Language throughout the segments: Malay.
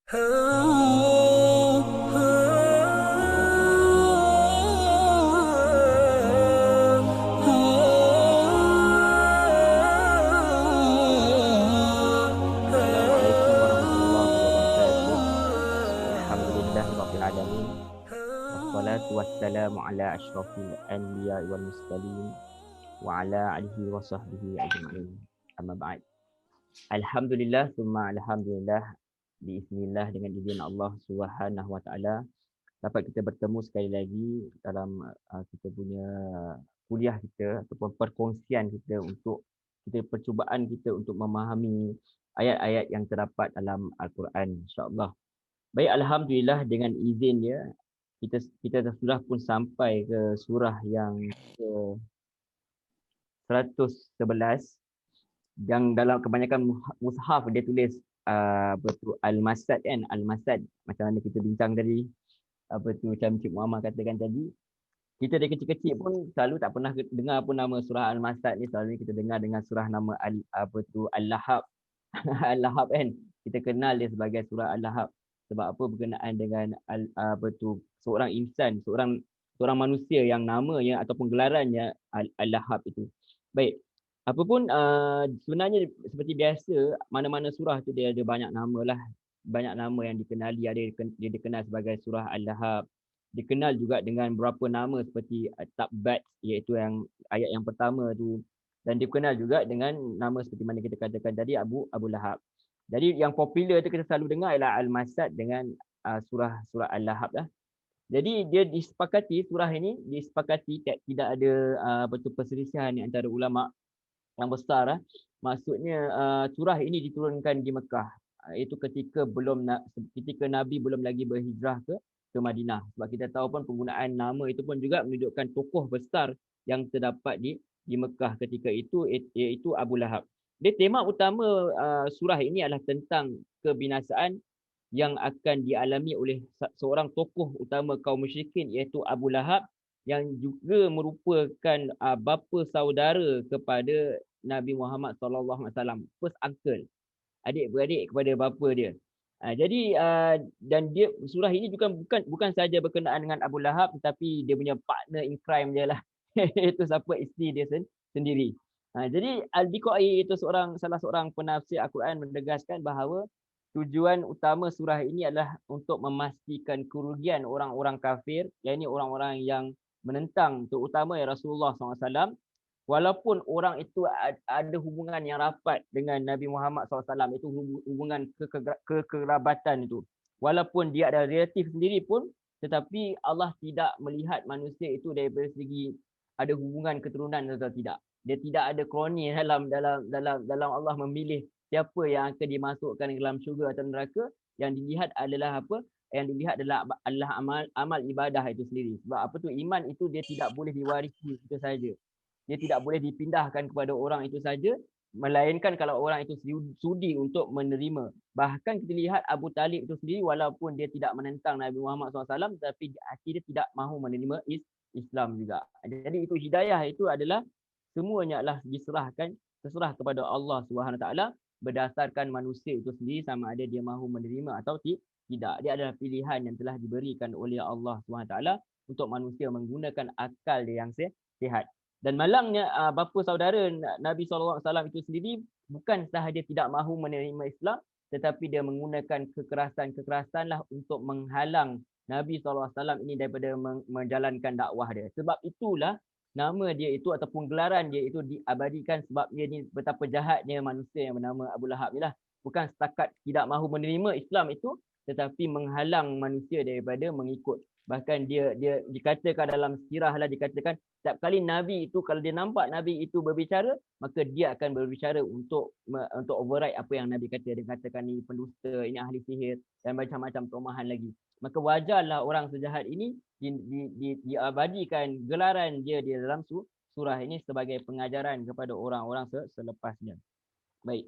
Assalamualaikum warahmatullahi wabarakatuh. Alhamdulillahirabbil alamin. Wassalatu wassalamu ala asyrafil anbiya'i wal mursalin wa ala alihi wa sahbihi ajma'in. Amma ba'd. Alhamdulillah summa alhamdulillah biiznillah dengan izin Allah Subhanahu wa taala dapat kita bertemu sekali lagi dalam kita punya kuliah kita ataupun perkongsian kita untuk kita percubaan kita untuk memahami ayat-ayat yang terdapat dalam Al-Quran, insya-Allah. Baik, alhamdulillah dengan izin dia kita sudah pun sampai ke surah yang ke 111 yang dalam kebanyakan mushaf dia tulis betul Al-Masad kan, Al-Masad macam mana kita bincang tadi, apa tu macam Cik Muhammad katakan tadi, kita dari kecil-kecil pun selalu tak pernah dengar pun nama surah Al-Masad ni, selalu kita dengar dengan surah nama apa tu Al-Lahab. Al-Lahab kan, kita kenal dia sebagai surah Al-Lahab sebab apa, berkenaan dengan apa tu seorang insan, seorang manusia yang namanya ataupun gelarannya Al-Lahab itu. Baik, apapun sebenarnya seperti biasa mana-mana surah tu dia ada banyak nama lah, banyak nama yang dikenali. Ada dia dikenal sebagai surah Al-Lahab, dikenal juga dengan beberapa nama seperti Tabbat, iaitu yang ayat yang pertama tu, dan dikenal juga dengan nama seperti mana kita katakan tadi Abu Lahab. Jadi yang popular tu kita selalu dengar ialah Al-Masad dengan surah Al-Lahab lah. Jadi dia disepakati, surah ini disepakati tidak ada betul perselisihan antara ulama yang besar lah. Maksudnya surah ini diturunkan di Mekah. Itu ketika Nabi belum lagi berhijrah ke Madinah. Sebab kita tahu pun penggunaan nama itu pun juga menunjukkan tokoh besar yang terdapat di Mekah ketika itu, iaitu Abu Lahab. Dia tema utama surah ini adalah tentang kebinasaan yang akan dialami oleh seorang tokoh utama kaum musyrikin, iaitu Abu Lahab, yang juga merupakan bapa saudara kepada Nabi Muhammad sallallahu alaihi wasallam, first uncle, adik-beradik kepada bapa dia. Jadi dan dia surah ini juga bukan saja berkenaan dengan Abu Lahab, tetapi dia punya partner in crime dia lah, itu siapa, isteri dia sendiri. Jadi Al-Biqai itu salah seorang penafsir Al-Quran menegaskan bahawa tujuan utama surah ini adalah untuk memastikan kerugian orang-orang kafir, yakni orang-orang yang menentang terutama ya Rasulullah SAW, walaupun orang itu ada hubungan yang rapat dengan Nabi Muhammad SAW, itu hubungan kekerabatan itu. Walaupun dia ada relatif sendiri pun, tetapi Allah tidak melihat manusia itu daripada segi ada hubungan keturunan atau tidak. Dia tidak ada kroni dalam Allah memilih siapa yang akan dimasukkan ke dalam syurga atau neraka. Yang dilihat adalah apa? Yang dilihat adalah amal ibadah itu sendiri. Sebab apa tu, iman itu dia tidak boleh diwarisi itu saja. Dia tidak boleh dipindahkan kepada orang itu saja, melainkan kalau orang itu sudi untuk menerima. Bahkan kita lihat Abu Talib itu sendiri, walaupun dia tidak menentang Nabi Muhammad SAW, tapi dia tidak mahu menerima Islam juga. Jadi itu hidayah itu adalah semuanya adalah terserah kepada Allah Subhanahu taala, berdasarkan manusia itu sendiri sama ada dia mahu menerima atau tidak. Dia adalah pilihan yang telah diberikan oleh Allah Subhanahu taala untuk manusia menggunakan akal dia yang sihat. Dan malangnya bapa saudara Nabi SAW itu sendiri bukan sahaja tidak mahu menerima Islam, tetapi dia menggunakan kekerasan lah untuk menghalang Nabi SAW ini daripada menjalankan dakwah dia. Sebab itulah nama dia itu ataupun gelaran dia itu diabadikan, sebab dia ni betapa jahatnya manusia yang bernama Abu Lahab ni lah. Bukan setakat tidak mahu menerima Islam itu, tetapi menghalang manusia daripada mengikut. Bahkan dia dikatakan dalam sirah lah, dikatakan setiap kali Nabi itu, kalau dia nampak Nabi itu berbicara, maka dia akan berbicara untuk override apa yang Nabi kata. Dia katakan ni pendusta, ini ahli sihir dan macam-macam tomahan lagi. Maka wajarlah orang sejahat ini diabadikan gelaran dia di dalam surah ini sebagai pengajaran kepada orang-orang selepasnya. Baik.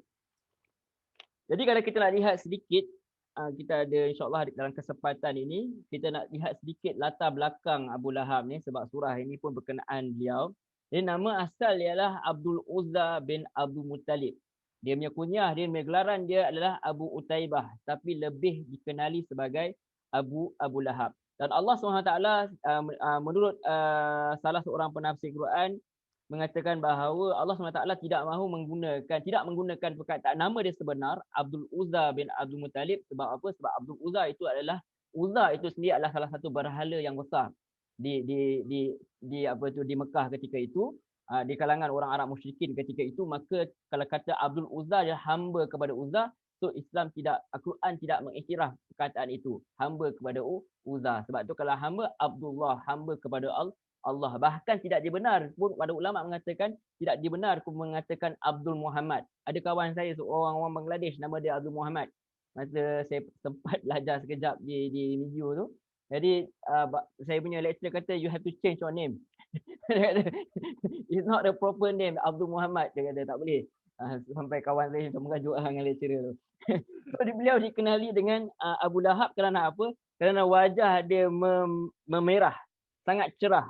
Jadi kalau kita nak lihat sedikit, kita ada insya-Allah dalam kesempatan ini kita nak lihat sedikit latar belakang Abu Lahab ni, sebab surah ini pun berkenaan beliau. Jadi nama asal ialah Abdul Uzza bin Abdul Muttalib. Dia punya kunyah, dia punya gelaran dia adalah Abu Utaibah, tapi lebih dikenali sebagai Abu Lahab. Dan Allah SWT menurut salah seorang penafsir Quran mengatakan bahawa Allah SWT tidak menggunakan perkataan nama dia sebenar Abdul Uzza bin Abdul Muttalib. Sebab apa? Sebab Abdul Uzza itu adalah Uzza itu sendiri adalah salah satu berhala yang besar di Mekah ketika itu, di kalangan orang Arab musyrikin ketika itu. Maka kalau kata Abdul Uzza dia hamba kepada Uzza, so Islam tidak, Al-Quran tidak mengiktiraf perkataan itu, hamba kepada Uzza. Sebab tu kalau hamba Abdullah, hamba kepada Allah. Bahkan tidak dibenar pun, pada ulama mengatakan tidak dibenar pun mengatakan Abdul Muhammad. Ada kawan saya seorang orang Bangladesh, nama dia Abdul Muhammad. Masa saya sempat belajar sekejap di video tu. Jadi saya punya lecturer kata you have to change your name. It's not the proper name Abdul Muhammad. Dia kata tak boleh. Sampai kawan saya macam merajuk dengan lecturer tu. So beliau dikenali dengan Abu Lahab kerana apa? Kerana wajah dia memerah, sangat cerah.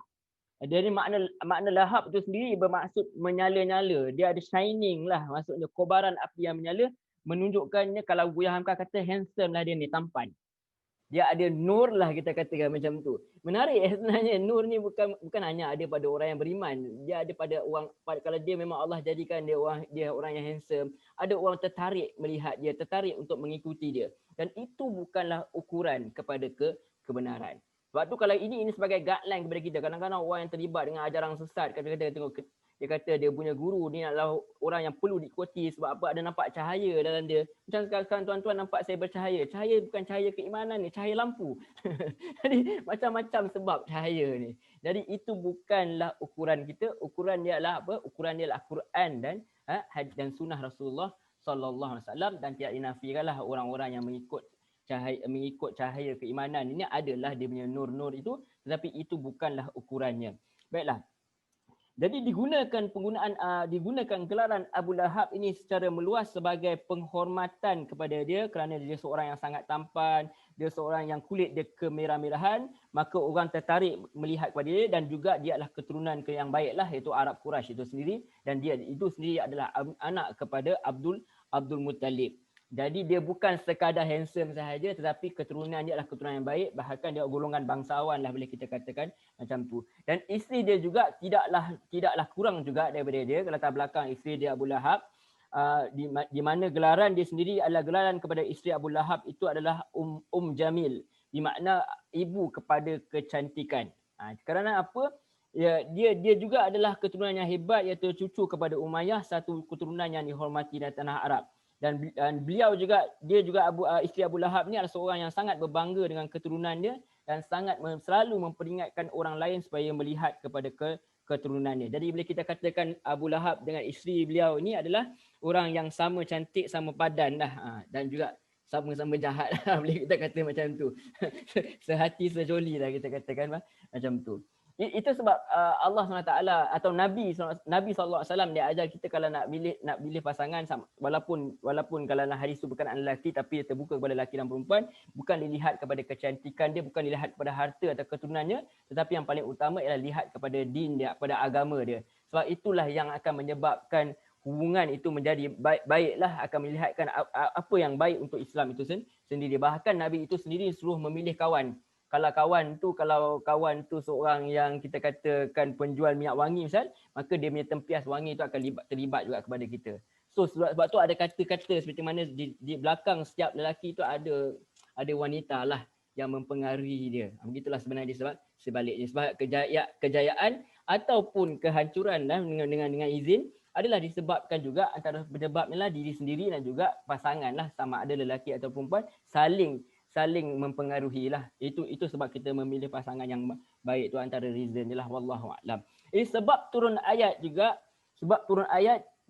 Jadi makna lahap itu sendiri bermaksud menyala-nyala. Dia ada shining lah. Maksudnya kobaran api yang menyala. Menunjukkannya kalau Buya Hamka kata handsome lah dia ni, tampan. Dia ada nur lah kita katakan macam tu. Menarik sebenarnya nur ni bukan hanya ada pada orang yang beriman. Dia ada pada orang, kalau dia memang Allah jadikan dia orang yang handsome. Ada orang tertarik melihat dia, tertarik untuk mengikuti dia. Dan itu bukanlah ukuran kepada kebenaran. Sebab tu kalau ini sebagai guideline kepada kita. Kadang-kadang orang yang terlibat dengan ajaran sesat, kadang-kadang tengok dia kata dia punya guru ni adalah orang yang perlu diikuti sebab apa? Ada nampak cahaya dalam dia. Macam sekarang tuan-tuan nampak saya bercahaya. Cahaya bukan cahaya keimanan ni, cahaya lampu. Jadi macam-macam sebab cahaya ni. Jadi itu bukanlah ukuran kita. Ukuran dia adalah apa? Ukuran dia adalah Quran dan sunnah Rasulullah sallallahu alaihi wasallam, dan tidak dinafikanlah orang-orang yang mengikut cahaya keimanan ini adalah dia punya nur-nur itu, tetapi itu bukanlah ukurannya. Baiklah. Jadi digunakan gelaran Abu Lahab ini secara meluas sebagai penghormatan kepada dia kerana dia seorang yang sangat tampan, dia seorang yang kulit dia kemerah-merahan, maka orang tertarik melihat kepada dia, dan juga dia adalah keturunan yang baiklah, iaitu Arab Quraisy itu sendiri, dan dia itu sendiri adalah anak kepada Abdul Muttalib. Jadi dia bukan sekadar handsome sahaja, tetapi keturunan dia adalah keturunan yang baik, bahkan dia golongan bangsawan lah boleh kita katakan macam tu. Dan isteri dia juga tidaklah kurang juga daripada dia. Latar belakang isteri dia Abu Lahab, di mana gelaran dia sendiri adalah gelaran kepada isteri Abu Lahab itu adalah Jamil, di makna ibu kepada kecantikan. Kerana apa? Ya, dia juga adalah keturunan yang hebat, iaitu cucu kepada Umayyah, satu keturunan yang dihormati di tanah Arab. Dan beliau juga, isteri Abu Lahab ni adalah seorang yang sangat berbangga dengan keturunan dia, dan sangat selalu memperingatkan orang lain supaya melihat kepada keturunannya. Jadi bila kita katakan Abu Lahab dengan isteri beliau ni adalah orang yang sama cantik, sama padan dah, dan juga sama-sama jahat lah, boleh kita kata macam tu. Sehati sejoli lah kita katakan macam tu. Itu sebab Allah SWT atau Nabi SAW dia ajar kita kalau nak pilih pasangan, walaupun kalau hadis itu berkenaan lelaki tapi dia terbuka kepada lelaki dan perempuan, bukan dilihat kepada kecantikan dia, bukan dilihat kepada harta atau keturunannya, tetapi yang paling utama ialah lihat kepada din dia, kepada agama dia. Sebab itulah yang akan menyebabkan hubungan itu menjadi baiklah, akan melihatkan apa yang baik untuk Islam itu sendiri. Bahkan Nabi itu sendiri suruh memilih kawan. Kalau kawan tu seorang yang kita katakan penjual minyak wangi misal, maka dia punya tempias wangi itu akan terlibat juga kepada kita. So sebab tu ada kata-kata seperti mana di belakang setiap lelaki itu ada wanita lah yang mempengaruhi dia. Begitulah sebenarnya sebab sebaliknya, sebab kejayaan ataupun kehancuran lah dengan izin adalah disebabkan juga antara penyebabnya lah diri sendiri dan juga pasangan lah, sama ada lelaki atau perempuan saling mempengaruhi lah. Itu sebab kita memilih pasangan yang baik tu, antara reason dia lah, wallahu a'lam. Sebab turun ayat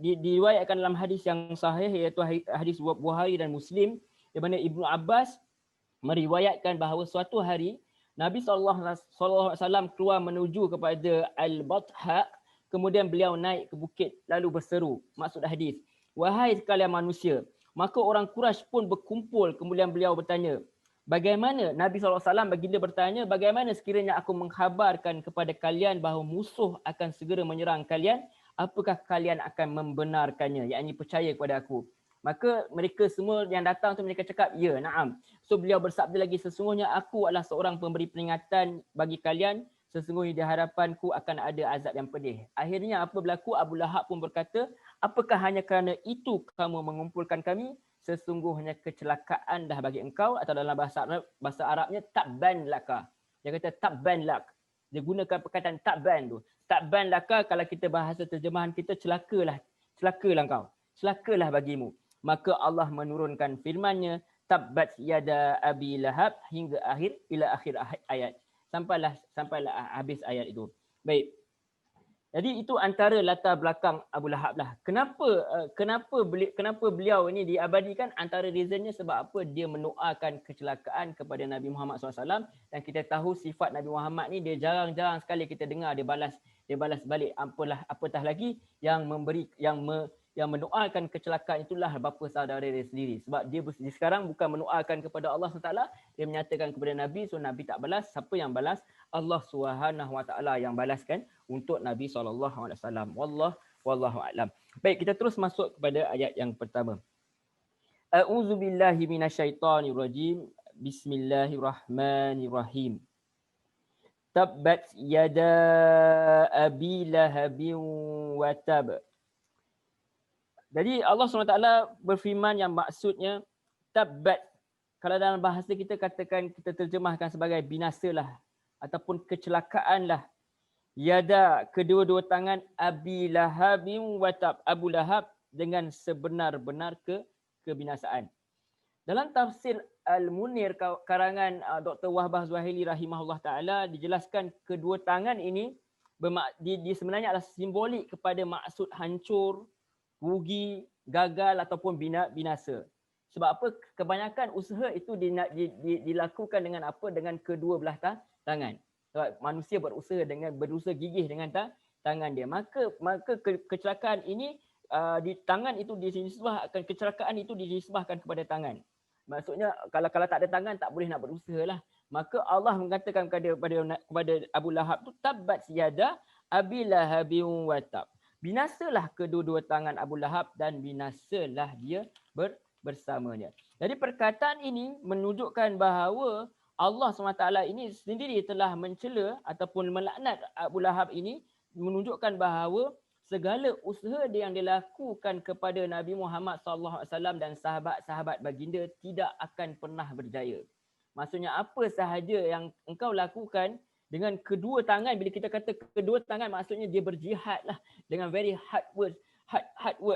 diriwayatkan dalam hadis yang sahih, iaitu hadis Bukhari dan Muslim, di mana Ibnu Abbas meriwayatkan bahawa suatu hari Nabi SAW keluar menuju kepada Al-Batha, kemudian beliau naik ke bukit lalu berseru, maksud hadis, wahai sekalian manusia. Maka orang Quraisy pun berkumpul, kemudian beliau bertanya, bagaimana, Nabi SAW baginda bertanya, bagaimana sekiranya aku mengkhabarkan kepada kalian bahawa musuh akan segera menyerang kalian, apakah kalian akan membenarkannya, yakni percaya kepada aku? Maka mereka semua yang datang tu mereka cakap, ya, na'am. So beliau bersabda lagi, sesungguhnya aku adalah seorang pemberi peringatan bagi kalian, sesungguhnya di hadapanku akan ada azab yang pedih. Akhirnya apa berlaku? Abu Lahab pun berkata, apakah hanya kerana itu kamu mengumpulkan kami? Sesungguhnya kecelakaan dah bagi engkau, atau dalam bahasa Arabnya tabban laka. Dia kata tabban lak. Dia gunakan perkataan tabban tu. Tabban laka, kalau kita bahasa terjemahan kita, celakalah engkau. Celakalah bagimu. Maka Allah menurunkan firman-Nya, tabbat yada abi lahab, hingga akhir ayat. Sampailah habis ayat itu. Baik. Jadi itu antara latar belakang Abu Lahab lah. Kenapa beliau ini diabadikan? Antara reasonnya sebab apa? Dia mendoakan kecelakaan kepada Nabi Muhammad SAW, dan kita tahu sifat Nabi Muhammad ni dia jarang-jarang sekali kita dengar dia balas balik. Apatah lagi yang mendoakan kecelakaan itulah bapa saudara dia sendiri. Sebab dia sekarang bukan mendoakan kepada Allah SWT, dia menyatakan kepada Nabi, so Nabi tak balas. Siapa yang balas? Allah SWT yang balaskan untuk Nabi SAW. Wallahu a'lam. Baik, kita terus masuk kepada ayat yang pertama. A'udzubillahi minasyaitonirrajim. Bismillahirrahmanirrahim. Tabbat yada abi lahabin wa tab. Jadi Allah SWT berfirman yang maksudnya tabbat. Kalau dalam bahasa kita katakan, kita terjemahkan sebagai binasalah ataupun kecelakaanlah. Yada, kedua-dua tangan, abi lahabin wa tab. Abu Lahab dengan sebenar-benar kebinasaan. Dalam tafsir Al-Munir karangan Dr. Wahbah Zuhaili rahimahullah ta'ala, dijelaskan kedua tangan ini sebenarnya adalah simbolik kepada maksud hancur, rugi, gagal ataupun binasa. Sebab apa? Kebanyakan usaha itu dilakukan dengan apa? Dengan kedua belah tangan. Sebab manusia berusaha gigih dengan tangan dia. Maka kecelakaan ini di tangan itu dinisbahkan, kecelakaan itu dinisbahkan kepada tangan. Maksudnya kalau tak ada tangan tak boleh nak berusaha lah. Maka Allah mengatakan kepada Abu Lahab tu, tabbat yada abi lahabin wa tab. Binasalah kedua-dua tangan Abu Lahab dan binasalah dia bersamanya. Jadi perkataan ini menunjukkan bahawa Allah SWT ini sendiri telah mencela ataupun melaknat Abu Lahab ini, menunjukkan bahawa segala usaha yang dilakukan kepada Nabi Muhammad SAW dan sahabat-sahabat baginda tidak akan pernah berjaya. Maksudnya apa sahaja yang engkau lakukan dengan kedua tangan, bila kita kata kedua tangan maksudnya dia berjihad lah dengan very hard work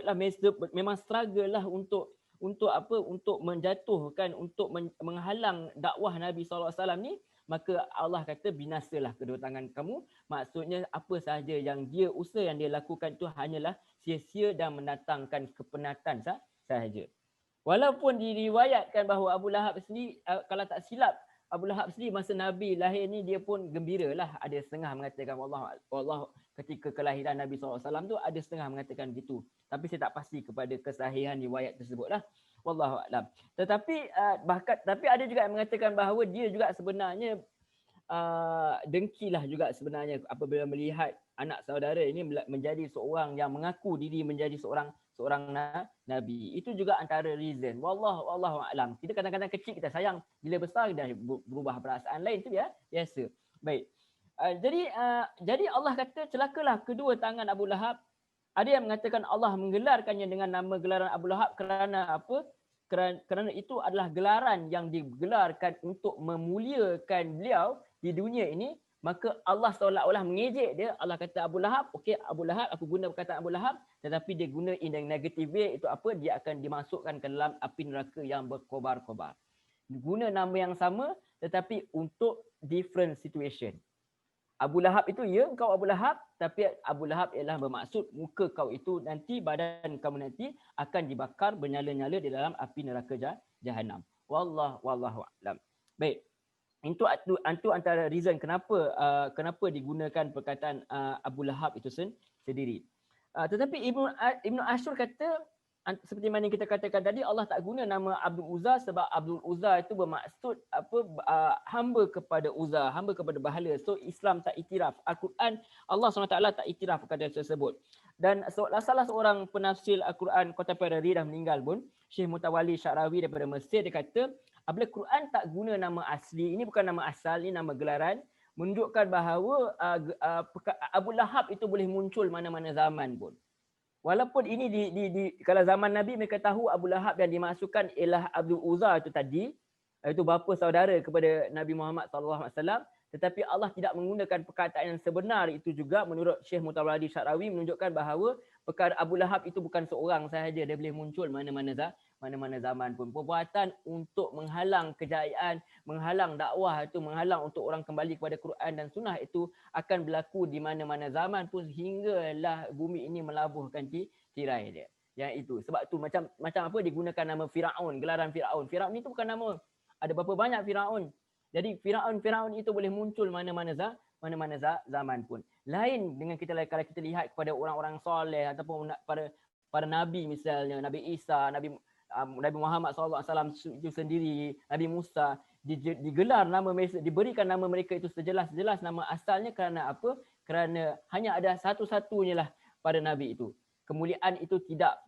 lah, memang struggle lah untuk menjatuhkan, untuk menghalang dakwah Nabi SAW ni. Maka Allah kata binasalah kedua tangan kamu. Maksudnya apa sahaja yang usaha yang dia lakukan itu hanyalah sia-sia dan mendatangkan kepenatan sahaja. Walaupun diriwayatkan bahawa Abu Lahab sendiri, kalau tak silap, Abu Lahab sendiri masa Nabi lahir ni dia pun gembira lah. Ada setengah mengatakan Allah ketika kelahiran Nabi SAW tu ada setengah mengatakan begitu. Tapi saya tak pasti kepada kesahihan riwayat tersebut lah. Wallahu a'lam. Tetapi ada juga yang mengatakan bahawa dia juga sebenarnya dengkilah juga sebenarnya apabila melihat anak saudara ini menjadi seorang yang mengaku diri menjadi seorang nabi. Itu juga antara reason. Wallahu a'lam. Kita kadang-kadang kecil kita sayang, bila besar dah berubah perasaan lain, tu biasa. Baik. Jadi Allah kata celakalah kedua tangan Abu Lahab. Ada yang mengatakan Allah menggelarkannya dengan nama gelaran Abu Lahab kerana apa? Kerana itu adalah gelaran yang digelarkan untuk memuliakan beliau di dunia ini. Maka Allah seolah-olah mengejek dia. Allah kata Abu Lahab, okey Abu Lahab, aku guna perkataan Abu Lahab, tetapi dia guna in the negative way. Itu apa? Dia akan dimasukkan ke dalam api neraka yang berkobar-kobar. Guna nama yang sama tetapi untuk different situation. Abu Lahab itu, ya engkau Abu Lahab, tapi Abu Lahab ialah bermaksud muka kau itu nanti, badan kamu nanti akan dibakar bernyala-nyala di dalam api neraka Jahannam. Wallahu a'lam. Baik. Itu antara reason kenapa digunakan perkataan Abu Lahab itu sendiri. Tetapi Ibnu Ashur kata seperti mana yang kita katakan tadi, Allah tak guna nama Abdul Uzza sebab Abdul Uzza itu bermaksud hamba kepada Uzza, hamba kepada bahala. So Islam tak iktiraf. Al-Quran, Allah SWT tak iktiraf kepada tersebut. Dan salah seorang penafsir Al-Quran contemporary dah meninggal pun, Syekh Mutawalli Sya'rawi daripada Mesir, dia kata apabila Quran tak guna nama asli, ini bukan nama asal, ini nama gelaran, menunjukkan bahawa Abu Lahab itu boleh muncul mana-mana zaman pun. Walaupun ini kalau zaman Nabi mereka tahu Abu Lahab yang dimasukkan ialah Abdul Uzza itu tadi, itu bapa saudara kepada Nabi Muhammad SAW, tetapi Allah tidak menggunakan perkataan yang sebenar itu juga menurut Syekh Mutawalli Sya'rawi menunjukkan bahawa perkara Abu Lahab itu bukan seorang sahaja, dia boleh muncul mana-mana zaman pun. Perbuatan untuk menghalang kejayaan, menghalang dakwah itu, menghalang untuk orang kembali kepada Quran dan Sunnah itu akan berlaku di mana-mana zaman pun hinggalah bumi ini melabuhkan tirai dia. Yang itu. Sebab tu macam apa digunakan nama Firaun, gelaran Firaun. Firaun itu bukan nama. Ada berapa banyak Firaun. Jadi Firaun itu boleh muncul mana-mana zaman pun. Lain dengan kalau kita lihat kepada orang-orang soleh ataupun para nabi misalnya, Nabi Isa, Nabi Muhammad SAW itu sendiri, Nabi Musa, digelar nama mereka, diberikan nama mereka itu sejelas-jelas nama asalnya kerana apa? Kerana hanya ada satu-satunya lah pada nabi itu. Kemuliaan itu tidak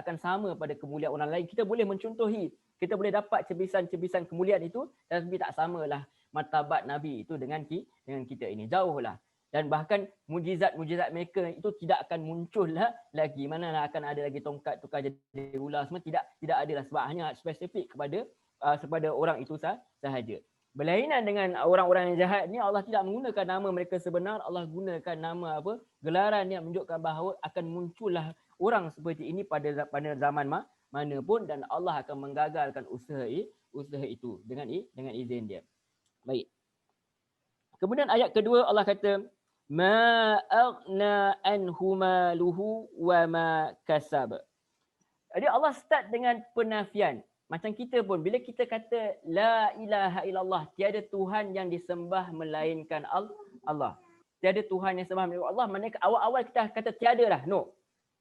akan sama pada kemuliaan orang lain. Kita boleh mencontohi, kita boleh dapat cebisan-cebisan kemuliaan itu, tapi tak samalah martabat nabi itu dengan kita ini. Jauhlah. Dan bahkan mujizat mereka itu tidak akan muncul lagi. Manalah akan ada lagi tongkat tukar jadi ular, semua tidak adalah, sebab hanya spesifik kepada orang itu sahaja. Berlainan dengan orang-orang yang jahat ni, Allah tidak menggunakan nama mereka sebenar, Allah gunakan nama apa? Gelaran yang menunjukkan bahawa akan muncullah orang seperti ini pada zaman mana pun, dan Allah akan menggagalkan usaha itu dengan izin dia. Baik. Kemudian ayat kedua Allah kata ma aghna anhu maluhu wa ma kasab. Jadi Allah start dengan penafian. Macam kita pun bila kita kata la ilaha illallah, tiada Tuhan yang disembah melainkan Allah. Tiada Tuhan yang disembah melainkan Allah. Maknanya awal-awal kita kata tiada lah. No.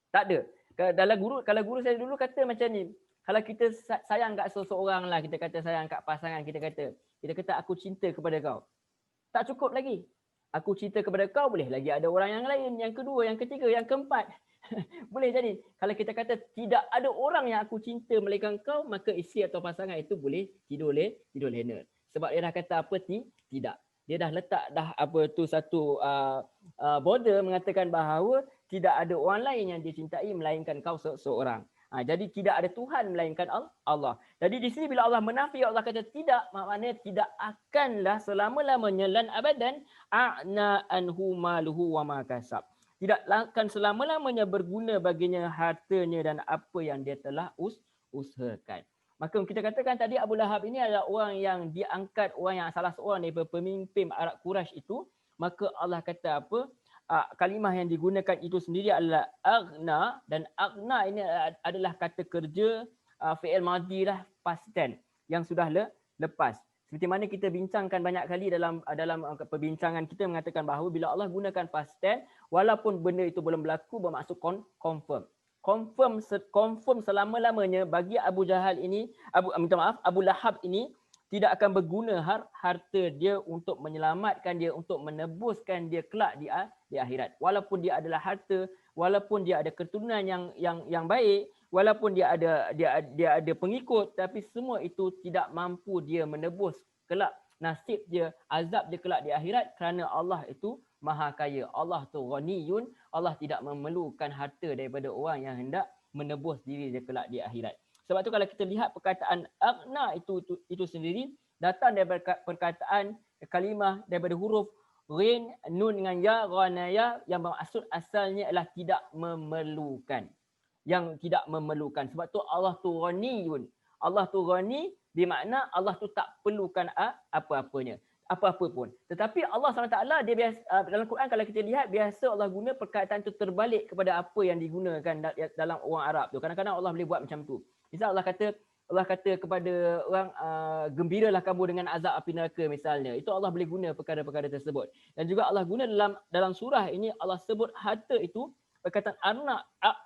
Tak ada. Kalau guru saya dulu kata macam ni, kalau kita sayang kat seseorang lah, kita kata sayang kat pasangan, kita kata aku cinta kepada kau. Tak cukup lagi. Aku cinta kepada kau, boleh lagi ada orang yang lain, yang kedua, yang ketiga, yang keempat. Boleh jadi. Kalau kita kata tidak ada orang yang aku cinta melainkan kau, maka isteri atau pasangan itu boleh tidur lena. Sebab dia dah kata apa? Tidak. Dia dah letak satu border mengatakan bahawa tidak ada orang lain yang dia cintai melainkan kau seorang. Jadi tidak ada Tuhan melainkan Allah. Jadi di sini bila Allah menafi, Allah kata tidak, maknanya tidak akanlah selama-lamanya lan abadan a'na anhu maluhu wa ma kasab. Tidak akan selama-lamanya berguna baginya hartanya dan apa yang dia telah usahakan. Maka kita katakan tadi Abu Lahab ini adalah orang yang diangkat, orang yang salah seorang daripada pemimpin Arab Quraisy itu. Maka Allah kata apa? Kalimah yang digunakan itu sendiri adalah aghna, dan aghna ini adalah kata kerja fi'il madhi lah, past tense yang sudah lepas. Seperti mana kita bincangkan banyak kali dalam perbincangan kita mengatakan bahawa bila Allah gunakan past tense, walaupun benda itu belum berlaku, bermaksud confirm. Confirm selama-lamanya bagi Abu Lahab ini tidak akan berguna harta dia untuk menyelamatkan dia, untuk menebuskan dia kelak di akhirat. Walaupun dia adalah harta, walaupun dia ada keturunan yang baik, walaupun dia ada pengikut, tapi semua itu tidak mampu dia menebus kelak nasib dia, azab dia kelak di akhirat, kerana Allah itu maha kaya. Allah tu ghaniyun, Allah tidak memerlukan harta daripada orang yang hendak menebus diri dia kelak di akhirat. Sebab tu kalau kita lihat perkataan aghna itu sendiri datang daripada perkataan kalimah daripada huruf ghin, nun dengan ya, ghanaya, yang bermaksud asalnya adalah tidak memerlukan. Yang tidak memerlukan. Sebab tu Allah tu ghaniyun. Allah tu ghani bermakna Allah tu tak perlukan apa-apanya. Apa-apa pun. Tetapi Allah SWT dia biasa, dalam Quran kalau kita lihat, biasa Allah guna perkataan itu terbalik kepada apa yang digunakan dalam orang Arab tu. Kadang-kadang Allah boleh buat macam tu. Misal Allah kata kepada orang, gembiralah kamu dengan azab api neraka misalnya. Itu Allah boleh guna perkara-perkara tersebut. Dan juga Allah guna dalam surah ini, Allah sebut harta itu, perkataan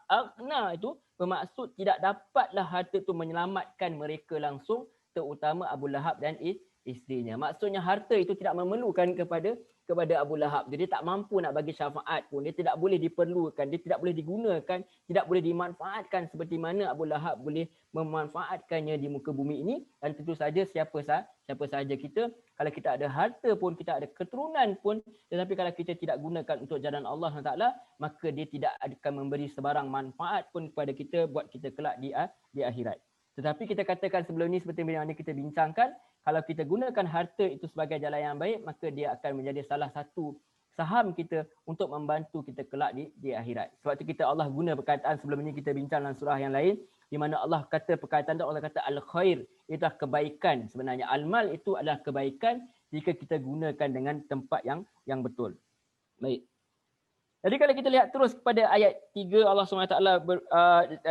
aghna itu bermaksud tidak dapatlah harta itu menyelamatkan mereka langsung, terutama Abu Lahab dan isterinya. Maksudnya harta itu tidak memerlukan kepada Abu Lahab. Jadi dia tak mampu nak bagi syafaat pun. Dia tidak boleh diperlukan, dia tidak boleh digunakan, tidak boleh dimanfaatkan seperti mana Abu Lahab boleh memanfaatkannya di muka bumi ini. Dan tentu saja siapa sahaja kita, kalau kita ada harta pun, kita ada keturunan pun, tetapi kalau kita tidak gunakan untuk jalan Allah SWT, maka dia tidak akan memberi sebarang manfaat pun kepada kita, buat kita kelak di akhirat. Tetapi kita katakan sebelum ini seperti yang kita bincangkan, kalau kita gunakan harta itu sebagai jalan yang baik, maka dia akan menjadi salah satu saham kita untuk membantu kita kelak di akhirat. Sebab itu kita Allah guna perkataan sebelum ini kita bincang dalam surah yang lain, di mana Allah kata perkataan itu, Allah kata al-khair, itu adalah kebaikan. Sebenarnya al-mal itu adalah kebaikan jika kita gunakan dengan tempat yang betul. Baik. Jadi kalau kita lihat terus kepada ayat 3, Allah SWT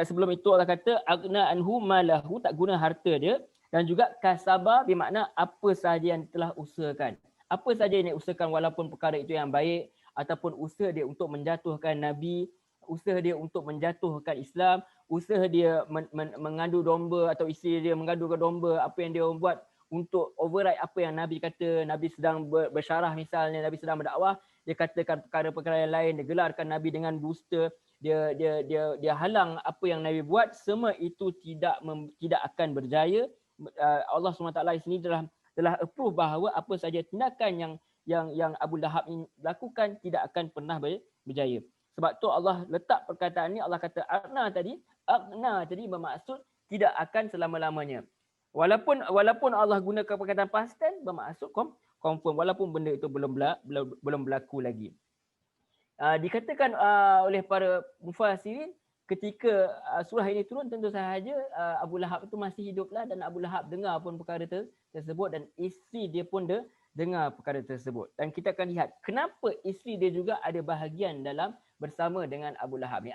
sebelum itu Allah kata agna anhu malahu, tak guna harta dia, dan juga kasaba bermakna apa sahaja yang telah usahakan. Apa sahaja yang dia usahakan, walaupun perkara itu yang baik, ataupun usaha dia untuk menjatuhkan Nabi, usaha dia untuk menjatuhkan Islam, usaha dia mengadu domba atau isteri dia mengadukan domba, apa yang dia buat untuk override apa yang Nabi kata, Nabi sedang bersyarah misalnya, Nabi sedang berdakwah, dia katakan perkara-perkara yang lain, dia gelarkan Nabi dengan dusta, dia halang apa yang Nabi buat, semua itu tidak akan berjaya. Allah SWT di sini telah approve bahawa apa saja tindakan yang Abu Lahab ini lakukan tidak akan pernah berjaya. Sebab tu Allah letak perkataan ni, Allah kata agna tadi bermaksud tidak akan selama-lamanya. Walaupun Allah gunakan perkataan past tense bermaksud confirm, walaupun benda itu belum berlaku lagi. Dikatakan oleh para mufassirin, ketika surah ini turun, tentu sahaja Abu Lahab itu masih hiduplah, dan Abu Lahab dengar pun perkara tersebut, dan isteri dia pun dengar perkara tersebut. Dan kita akan lihat kenapa isteri dia juga ada bahagian dalam bersama dengan Abu Lahab ni.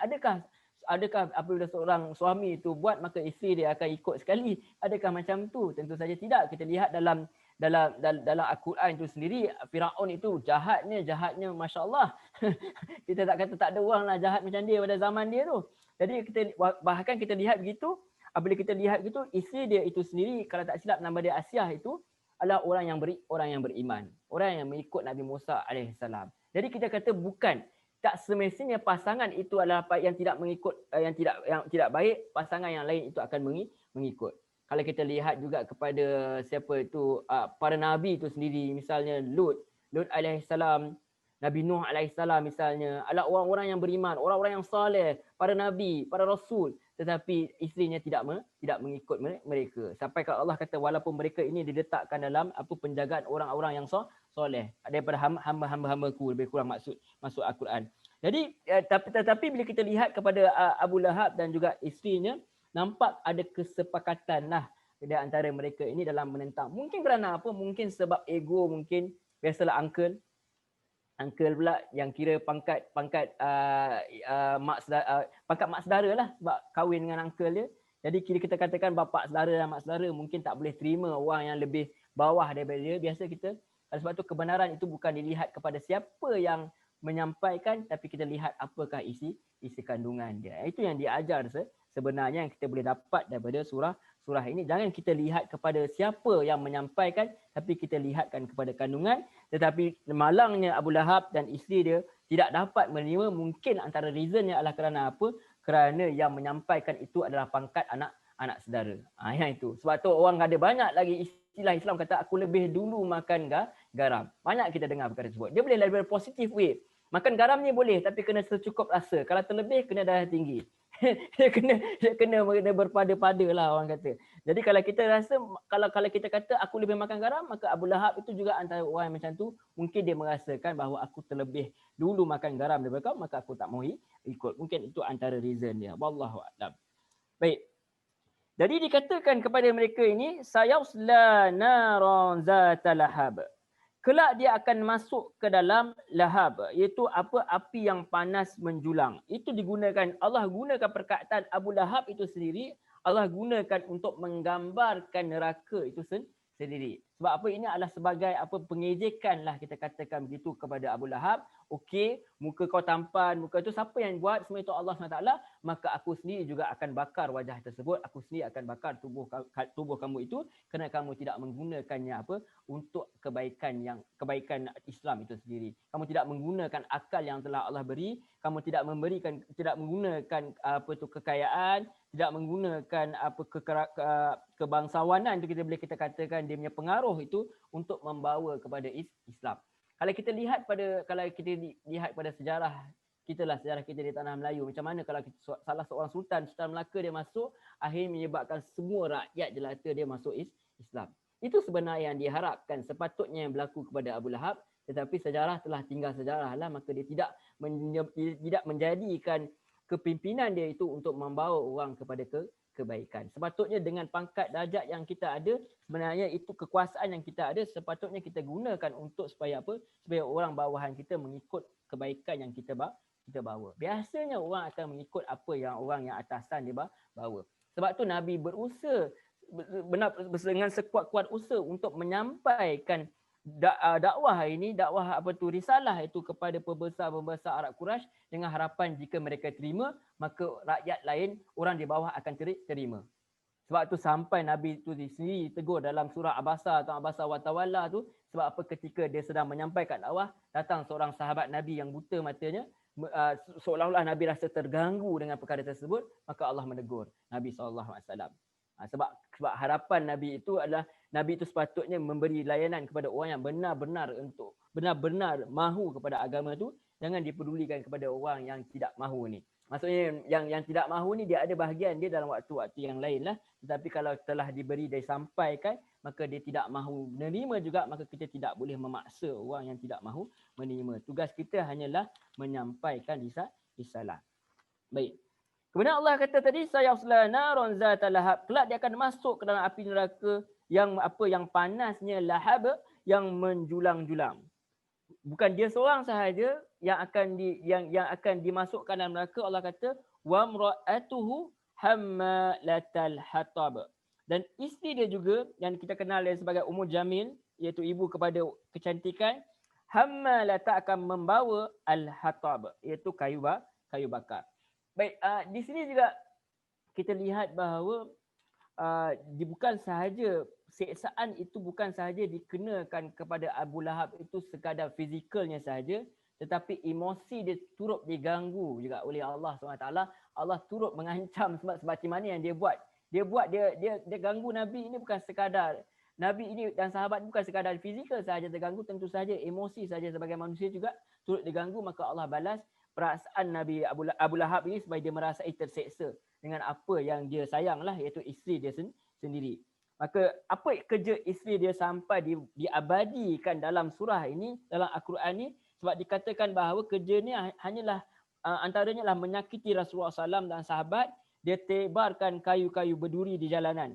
Adakah apabila seorang suami itu buat, maka isteri dia akan ikut sekali? Adakah macam tu? Tentu saja tidak. Kita lihat dalam Al-Quran itu sendiri, Firaun itu jahatnya masya-Allah. Kita tak kata tak ada orang lah jahat macam dia pada zaman dia tu. Jadi bahkan kita lihat begitu, apabila kita lihat begitu, isteri dia itu sendiri, kalau tak silap nama dia Asyah, itu adalah orang yang beriman, orang yang mengikut Nabi Musa alaihissalam. Jadi kita kata bukan, tak semestinya pasangan itu adalah yang tidak mengikut, yang tidak baik, pasangan yang lain itu akan mengikut. Kalau kita lihat juga kepada siapa itu, para nabi itu sendiri, misalnya Lut alaihissalam, Nabi Nuh alaihissalam misalnya, adalah orang-orang yang beriman, orang-orang yang soleh, para nabi, para rasul, tetapi isterinya tidak mengikut mereka. Sampai kalau Allah kata walaupun mereka ini diletakkan dalam penjagaan orang-orang yang soleh daripada hamba-hambaku, lebih kurang masuk Al-Quran. Jadi tetapi bila kita lihat kepada Abu Lahab dan juga isterinya, nampak ada kesepakatan lah di antara mereka ini dalam menentang. Mungkin kerana apa? Mungkin sebab ego, mungkin biasalah uncle pula yang kira pangkat mak saudara lah, sebab kahwin dengan uncle dia. Jadi kira kita katakan bapa saudara dan mak saudara mungkin tak boleh terima orang yang lebih bawah daripada dia. Biasa kita, sebab tu kebenaran itu bukan dilihat kepada siapa yang menyampaikan, tapi kita lihat apakah isi kandungan dia. Itu yang diajar sebenarnya yang kita boleh dapat daripada surah ini. Jangan kita lihat kepada siapa yang menyampaikan, tapi kita lihatkan kepada kandungan. Tetapi malangnya Abu Lahab dan isteri dia tidak dapat menerima, mungkin antara reasonnya adalah kerana apa? Kerana yang menyampaikan itu adalah pangkat anak saudara. Yang itu. Sebab tu orang ada banyak lagi istilah Islam kata aku lebih dulu makan garam. Banyak kita dengar perkara tersebut. Dia boleh lebih positif way. Makan garam ni boleh, tapi kena secukup rasa. Kalau terlebih, kena darah tinggi. dia kena berpada-pada lah orang kata. Jadi kalau kita rasa, kalau kita kata aku lebih makan garam, maka Abu Lahab itu juga antara orang macam tu, mungkin dia merasakan bahawa aku terlebih dulu makan garam daripada kau, maka aku tak mahu ikut. Mungkin itu antara reason dia. Wallahu a'lam. Baik. Jadi dikatakan kepada mereka ini, sayasla naran zata lahab. Kelak dia akan masuk ke dalam lahab, iaitu api yang panas menjulang. Itu digunakan, Allah gunakan perkataan Abu Lahab itu sendiri, Allah gunakan untuk menggambarkan neraka itu sendiri. Sebab apa, ini adalah sebagai apa, pengejekan lah kita katakan begitu kepada Abu Lahab. Okey, muka kau tampan, muka tu siapa yang buat? Semua itu Allah SWT. Maka aku sendiri juga akan bakar wajah tersebut. Aku sendiri akan bakar tubuh kamu itu kerana kamu tidak menggunakannya apa, untuk kebaikan Islam itu sendiri. Kamu tidak menggunakan akal yang telah Allah beri. Kamu tidak menggunakan apa tu, kekayaan, tidak menggunakan apa, kebangsawanan itu kita katakan dia punya pengaruh itu untuk membawa kepada Islam. Kalau kita lihat pada sejarah sejarah kita di tanah Melayu, macam mana kalau salah seorang Sultan Melaka dia masuk, akhirnya menyebabkan semua rakyat jelata dia masuk Islam. Itu sebenarnya yang diharapkan sepatutnya yang berlaku kepada Abu Lahab, tetapi sejarah telah tinggal sejarah lah, maka dia tidak menjadikan kepimpinan dia itu untuk membawa orang kepada kebaikan. Sepatutnya dengan pangkat darjat yang kita ada, sebenarnya itu kekuasaan yang kita ada, sepatutnya kita gunakan untuk supaya apa? Supaya orang bawahan kita mengikut kebaikan yang kita bawa. Biasanya orang akan mengikut apa yang orang yang atasan dia bawa. Sebab tu Nabi berusaha dengan sekuat-kuat usaha untuk menyampaikan dakwah risalah itu kepada pembesar Arab Quraisy, dengan harapan jika mereka terima, maka rakyat lain, orang di bawah akan terima. Sebab tu sampai Nabi tu sendiri tegur dalam surah Abasa atau Abasa wa Tawalla tu, sebab apa, ketika dia sedang menyampaikan dakwah, datang seorang sahabat Nabi yang buta matanya, seolah-olah Nabi rasa terganggu dengan perkara tersebut, maka Allah menegur Nabi SAW. Sebab harapan Nabi itu adalah, Nabi itu sepatutnya memberi layanan kepada orang yang benar-benar mahu kepada agama tu. Jangan dipedulikan kepada orang yang tidak mahu ni. Maksudnya yang tidak mahu ni, dia ada bahagian dia dalam waktu-waktu yang lain lah. Tetapi kalau telah diberi dan disampaikan, maka dia tidak mahu menerima juga, maka kita tidak boleh memaksa orang yang tidak mahu menerima. Tugas kita hanyalah menyampaikan risalah. Baik. Kemudian Allah kata tadi, sayasla naron zata lahab, kelak dia akan masuk ke dalam api neraka yang panasnya lahab, yang menjulang-julang. Bukan dia seorang sahaja yang akan dimasukkan dalam neraka. Allah kata wa mra'atuhu hammalatal hatab, dan isteri dia juga yang kita kenal sebagai Ummu Jamil, iaitu ibu kepada kecantikan, hammalata, akan membawa al-hatab, iaitu kayu bakar. Baik, di sini juga kita lihat bahawa bukan sahaja siksaan itu bukan sahaja dikenakan kepada Abu Lahab itu sekadar fizikalnya sahaja, tetapi emosi dia turut diganggu juga oleh Allah SWT. Allah turut mengancam sebab mana yang dia buat. Dia ganggu Nabi ini bukan sekadar Nabi ini dan sahabat bukan sekadar fizikal sahaja terganggu, tentu sahaja emosi sahaja sebagai manusia juga turut diganggu. Maka Allah balas perasaan Nabi Abu Lahab ini supaya dia merasai terseksa dengan apa yang dia sayanglah, iaitu isteri dia sendiri. Maka apa kerja isteri dia sampai diabadikan dalam surah ini, dalam Al-Quran ini, sebab dikatakan bahawa kerja ni hanyalah antaranya lah menyakiti Rasulullah SAW dan sahabat. Dia tebarkan kayu-kayu berduri di jalanan.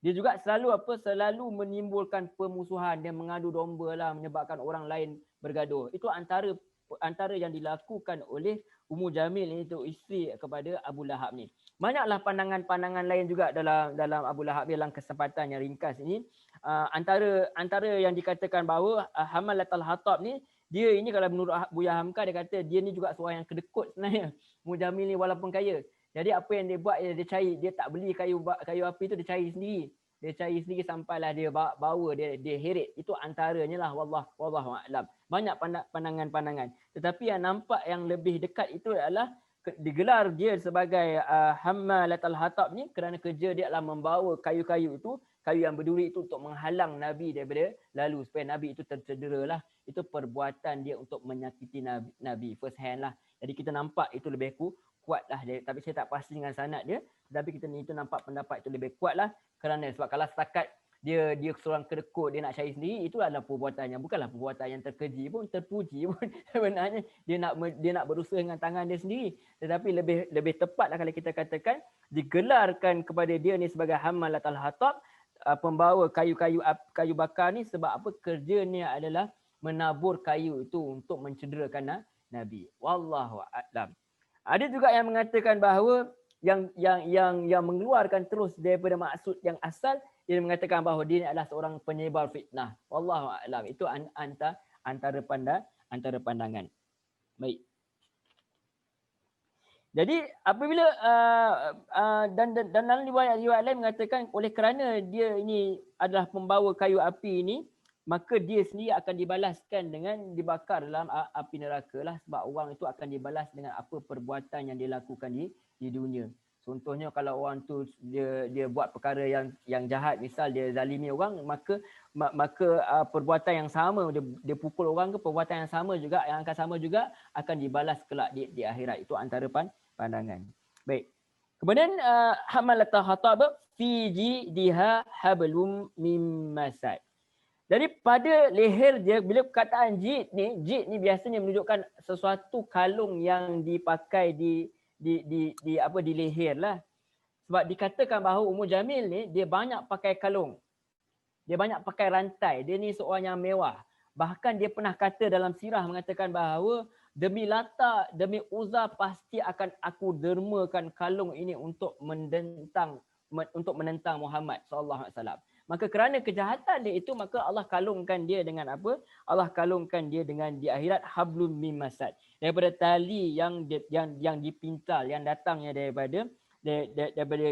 Dia juga selalu menimbulkan permusuhan, dia mengadu domba lah, menyebabkan orang lain bergaduh. Itu antara yang dilakukan oleh Ummu Jamil ini, itu isteri kepada Abu Lahab ni. Banyaklah pandangan-pandangan lain juga dalam Abu Lahab dalam kesempatan yang ringkas ini. Antara yang dikatakan bahawa Hamalatul Hatab ni, dia ini kalau menurut Buya Hamka, dia kata dia ni juga seorang yang kedekut sebenarnya. Ummu Jamil ni walaupun kaya. Jadi apa yang dia buat, dia cari, dia tak beli kayu api tu, dia cari sendiri. Dia cari sendiri sampailah dia bawa, dia heret. Itu antaranya lah, wallahu a'lam. Banyak pandangan-pandangan. Tetapi yang nampak yang lebih dekat itu adalah digelar dia sebagai Hammalatul Hatab ni kerana kerja dia adalah membawa kayu-kayu itu, kayu yang berduri itu untuk menghalang Nabi daripada lalu, supaya Nabi itu tercedera lah. Itu perbuatan dia untuk menyakiti Nabi first hand lah. Jadi kita nampak itu lebih kuat lah dia, tapi saya tak pasti dengan sanad dia, tapi kita itu nampak pendapat itu lebih kuat lah. Kerana sebab kalau setakat dia seorang kedekut, dia nak cari sendiri, itu adalah perbuatannya, bukanlah perbuatan yang terkeji pun, terpuji pun. Sebenarnya dia nak berusaha dengan tangan dia sendiri. Tetapi lebih tepatlah kalau kita katakan digelarkan kepada dia ni sebagai Hammalatul Hatab, pembawa kayu bakar ni, sebab apa, kerjanya adalah menabur kayu itu untuk mencederakan Nabi. Wallahu a'lam. Ada juga yang mengatakan bahawa yang mengeluarkan terus daripada maksud yang asal, dia mengatakan bahawa dia adalah seorang penyebar fitnah. Wallahu a'lam. Itu antara pandangan. Baik. Jadi apabila dan dalam riwayat lain mengatakan oleh kerana dia ini adalah pembawa kayu api ini, maka dia sendiri akan dibalaskan dengan dibakar dalam api neraka lah, sebab orang itu akan dibalas dengan apa perbuatan yang dia lakukan di dunia. Contohnya kalau orang tu dia buat perkara yang jahat, misal dia zalimi orang, maka perbuatan yang sama, dia pukul orang ke, perbuatan yang sama juga, yang akan sama juga akan dibalas kelak di akhirat. Itu antara pandangan. Baik. Kemudian hamalatah hatab fi jidiha hablum mim masad. Jadi pada leher dia, bila perkataan jid ni biasanya menunjukkan sesuatu kalung yang dipakai di leher lah. Sebab dikatakan bahawa Ummu Jamil ni dia banyak pakai kalung. Dia banyak pakai rantai. Dia ni seorang yang mewah. Bahkan dia pernah kata dalam sirah mengatakan bahawa demi Lata, demi Uzza pasti akan aku dermakan kalung ini untuk menentang Muhammad sallallahu alaihi wasallam. Maka kerana kejahatan dia itu, maka Allah kalungkan dia dengan apa? Allah kalungkan dia dengan di akhirat hablum mim masad. Daripada tali yang dipintal, yang datangnya daripada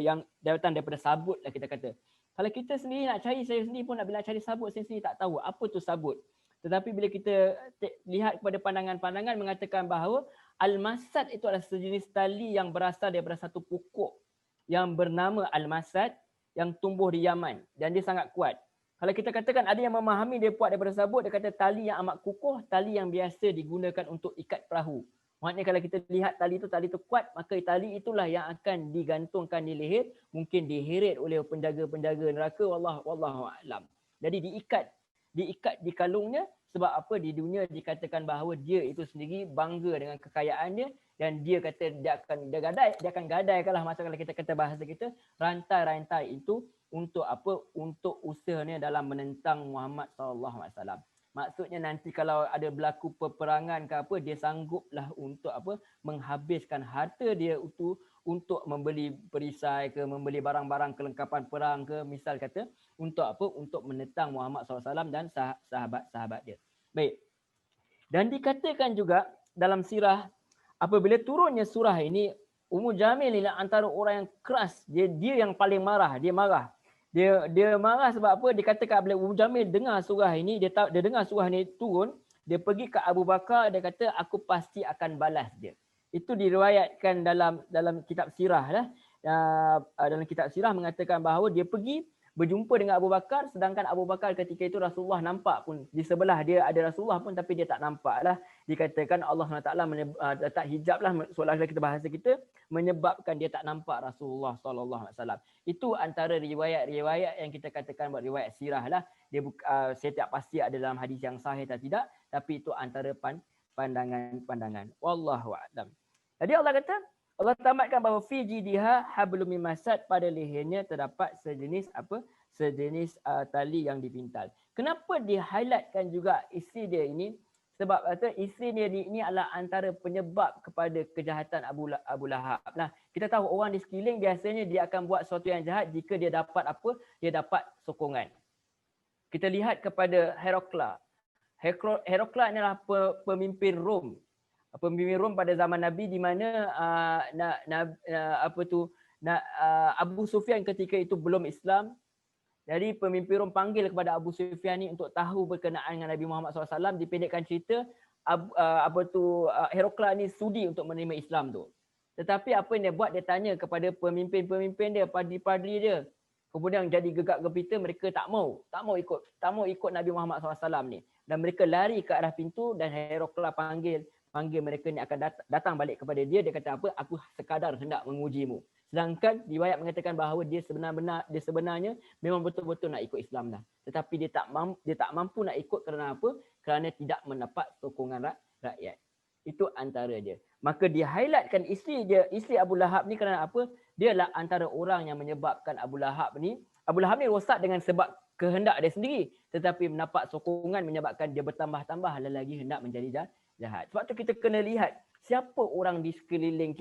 yang datang daripada sabut lah kita kata. Kalau kita sendiri nak cari, saya sendiri pun nak cari sabut, saya sendiri tak tahu apa tu sabut. Tetapi bila kita lihat kepada pandangan-pandangan mengatakan bahawa al-masad itu adalah sejenis tali yang berasal daripada satu pokok yang bernama al-masad yang tumbuh di Yaman dan dia sangat kuat. Kalau kita katakan ada yang memahami dia buat daripada sabut, dia kata tali yang amat kukuh, tali yang biasa digunakan untuk ikat perahu. Maksudnya kalau kita lihat tali itu kuat, maka tali itulah yang akan digantungkan di leher, mungkin diheret oleh penjaga-penjaga neraka, wallahu a'lam. Jadi diikat di kalungnya, sebab apa? Di dunia dikatakan bahawa dia itu sendiri bangga dengan kekayaannya dan dia kata dia akan gadaikanlah, macam kalau kita kata bahasa kita, rantai-rantai itu untuk apa? Untuk usahanya dalam menentang Muhammad sallallahu alaihi wasallam. Maksudnya nanti kalau ada berlaku peperangan ke apa, dia sangguplah untuk apa? Menghabiskan harta dia itu untuk membeli perisai ke, membeli barang-barang kelengkapan perang ke, misal kata, untuk apa? Untuk menentang Muhammad SAW dan sahabat-sahabat dia. Baik. Dan dikatakan juga dalam sirah, apabila turunnya surah ini, Ummu Jamil ni antara orang yang keras. Dia yang paling marah. Dia marah. Dia marah sebab apa? Dikatakan bila Ummu Jamil dengar surah ini, dia dengar surah ini turun, dia pergi ke Abu Bakar, dia kata aku pasti akan balas dia. Itu diriwayatkan dalam kitab sirah lah. Dalam kitab sirah mengatakan bahawa dia pergi berjumpa dengan Abu Bakar, sedangkan Abu Bakar ketika itu Rasulullah nampak pun, di sebelah dia ada Rasulullah pun, tapi dia tak nampak lah. Dikatakan Allah SWT letak hijab lah, seolah-olah kita bahasa kita, menyebabkan dia tak nampak Rasulullah SAW. Itu antara riwayat-riwayat yang kita katakan buat riwayat sirah lah. Dia saya tak pasti ada dalam hadis yang sahih atau tidak, tapi itu antara pandangan-pandangan. Wallahu a'lam. Jadi Allah tamatkan bahawa fi jidiha hablum mim masad, pada lehernya terdapat sejenis tali yang dipintal. Kenapa di-highlightkan juga isteri dia ini? Sebab kata isteri dia ini adalah antara penyebab kepada kejahatan Abu Lahab. Nah, kita tahu orang di sekeliling biasanya dia akan buat sesuatu yang jahat jika dia dapat apa? Dia dapat sokongan. Kita lihat kepada Herakla. Herakla adalah pemimpin Rom. Pemimpin Rom pada zaman Nabi, di mana Abu Sufyan ketika itu belum Islam. Jadi pemimpin Rom panggil kepada Abu Sufyan ni untuk tahu berkenaan dengan Nabi Muhammad SAW. Dipendekkan cerita, Herakla ni sudi untuk menerima Islam tu. Tetapi apa yang dia buat, dia tanya kepada pemimpin-pemimpin dia, padri-padri dia. Kemudian jadi gegak gempita, mereka tak mau ikut Nabi Muhammad SAW ni. Dan mereka lari ke arah pintu dan Herakla panggil mereka ni akan datang balik kepada dia. Dia kata apa? Aku sekadar hendak mengujimu. Sedangkan riwayat mengatakan bahawa dia sebenarnya memang betul-betul nak ikut Islam dah. Tetapi dia tak mampu nak ikut kerana apa? Kerana tidak mendapat sokongan rakyat. Itu antara dia. Maka dia highlightkan isteri Abu Lahab ni kerana apa? Dia lah antara orang yang menyebabkan Abu Lahab ni rosak dengan sebab kehendak dia sendiri, tetapi mendapat sokongan menyebabkan dia bertambah-tambah lagi hendak menjadi jahat. Sebab tu kita kena lihat siapa orang di sekeliling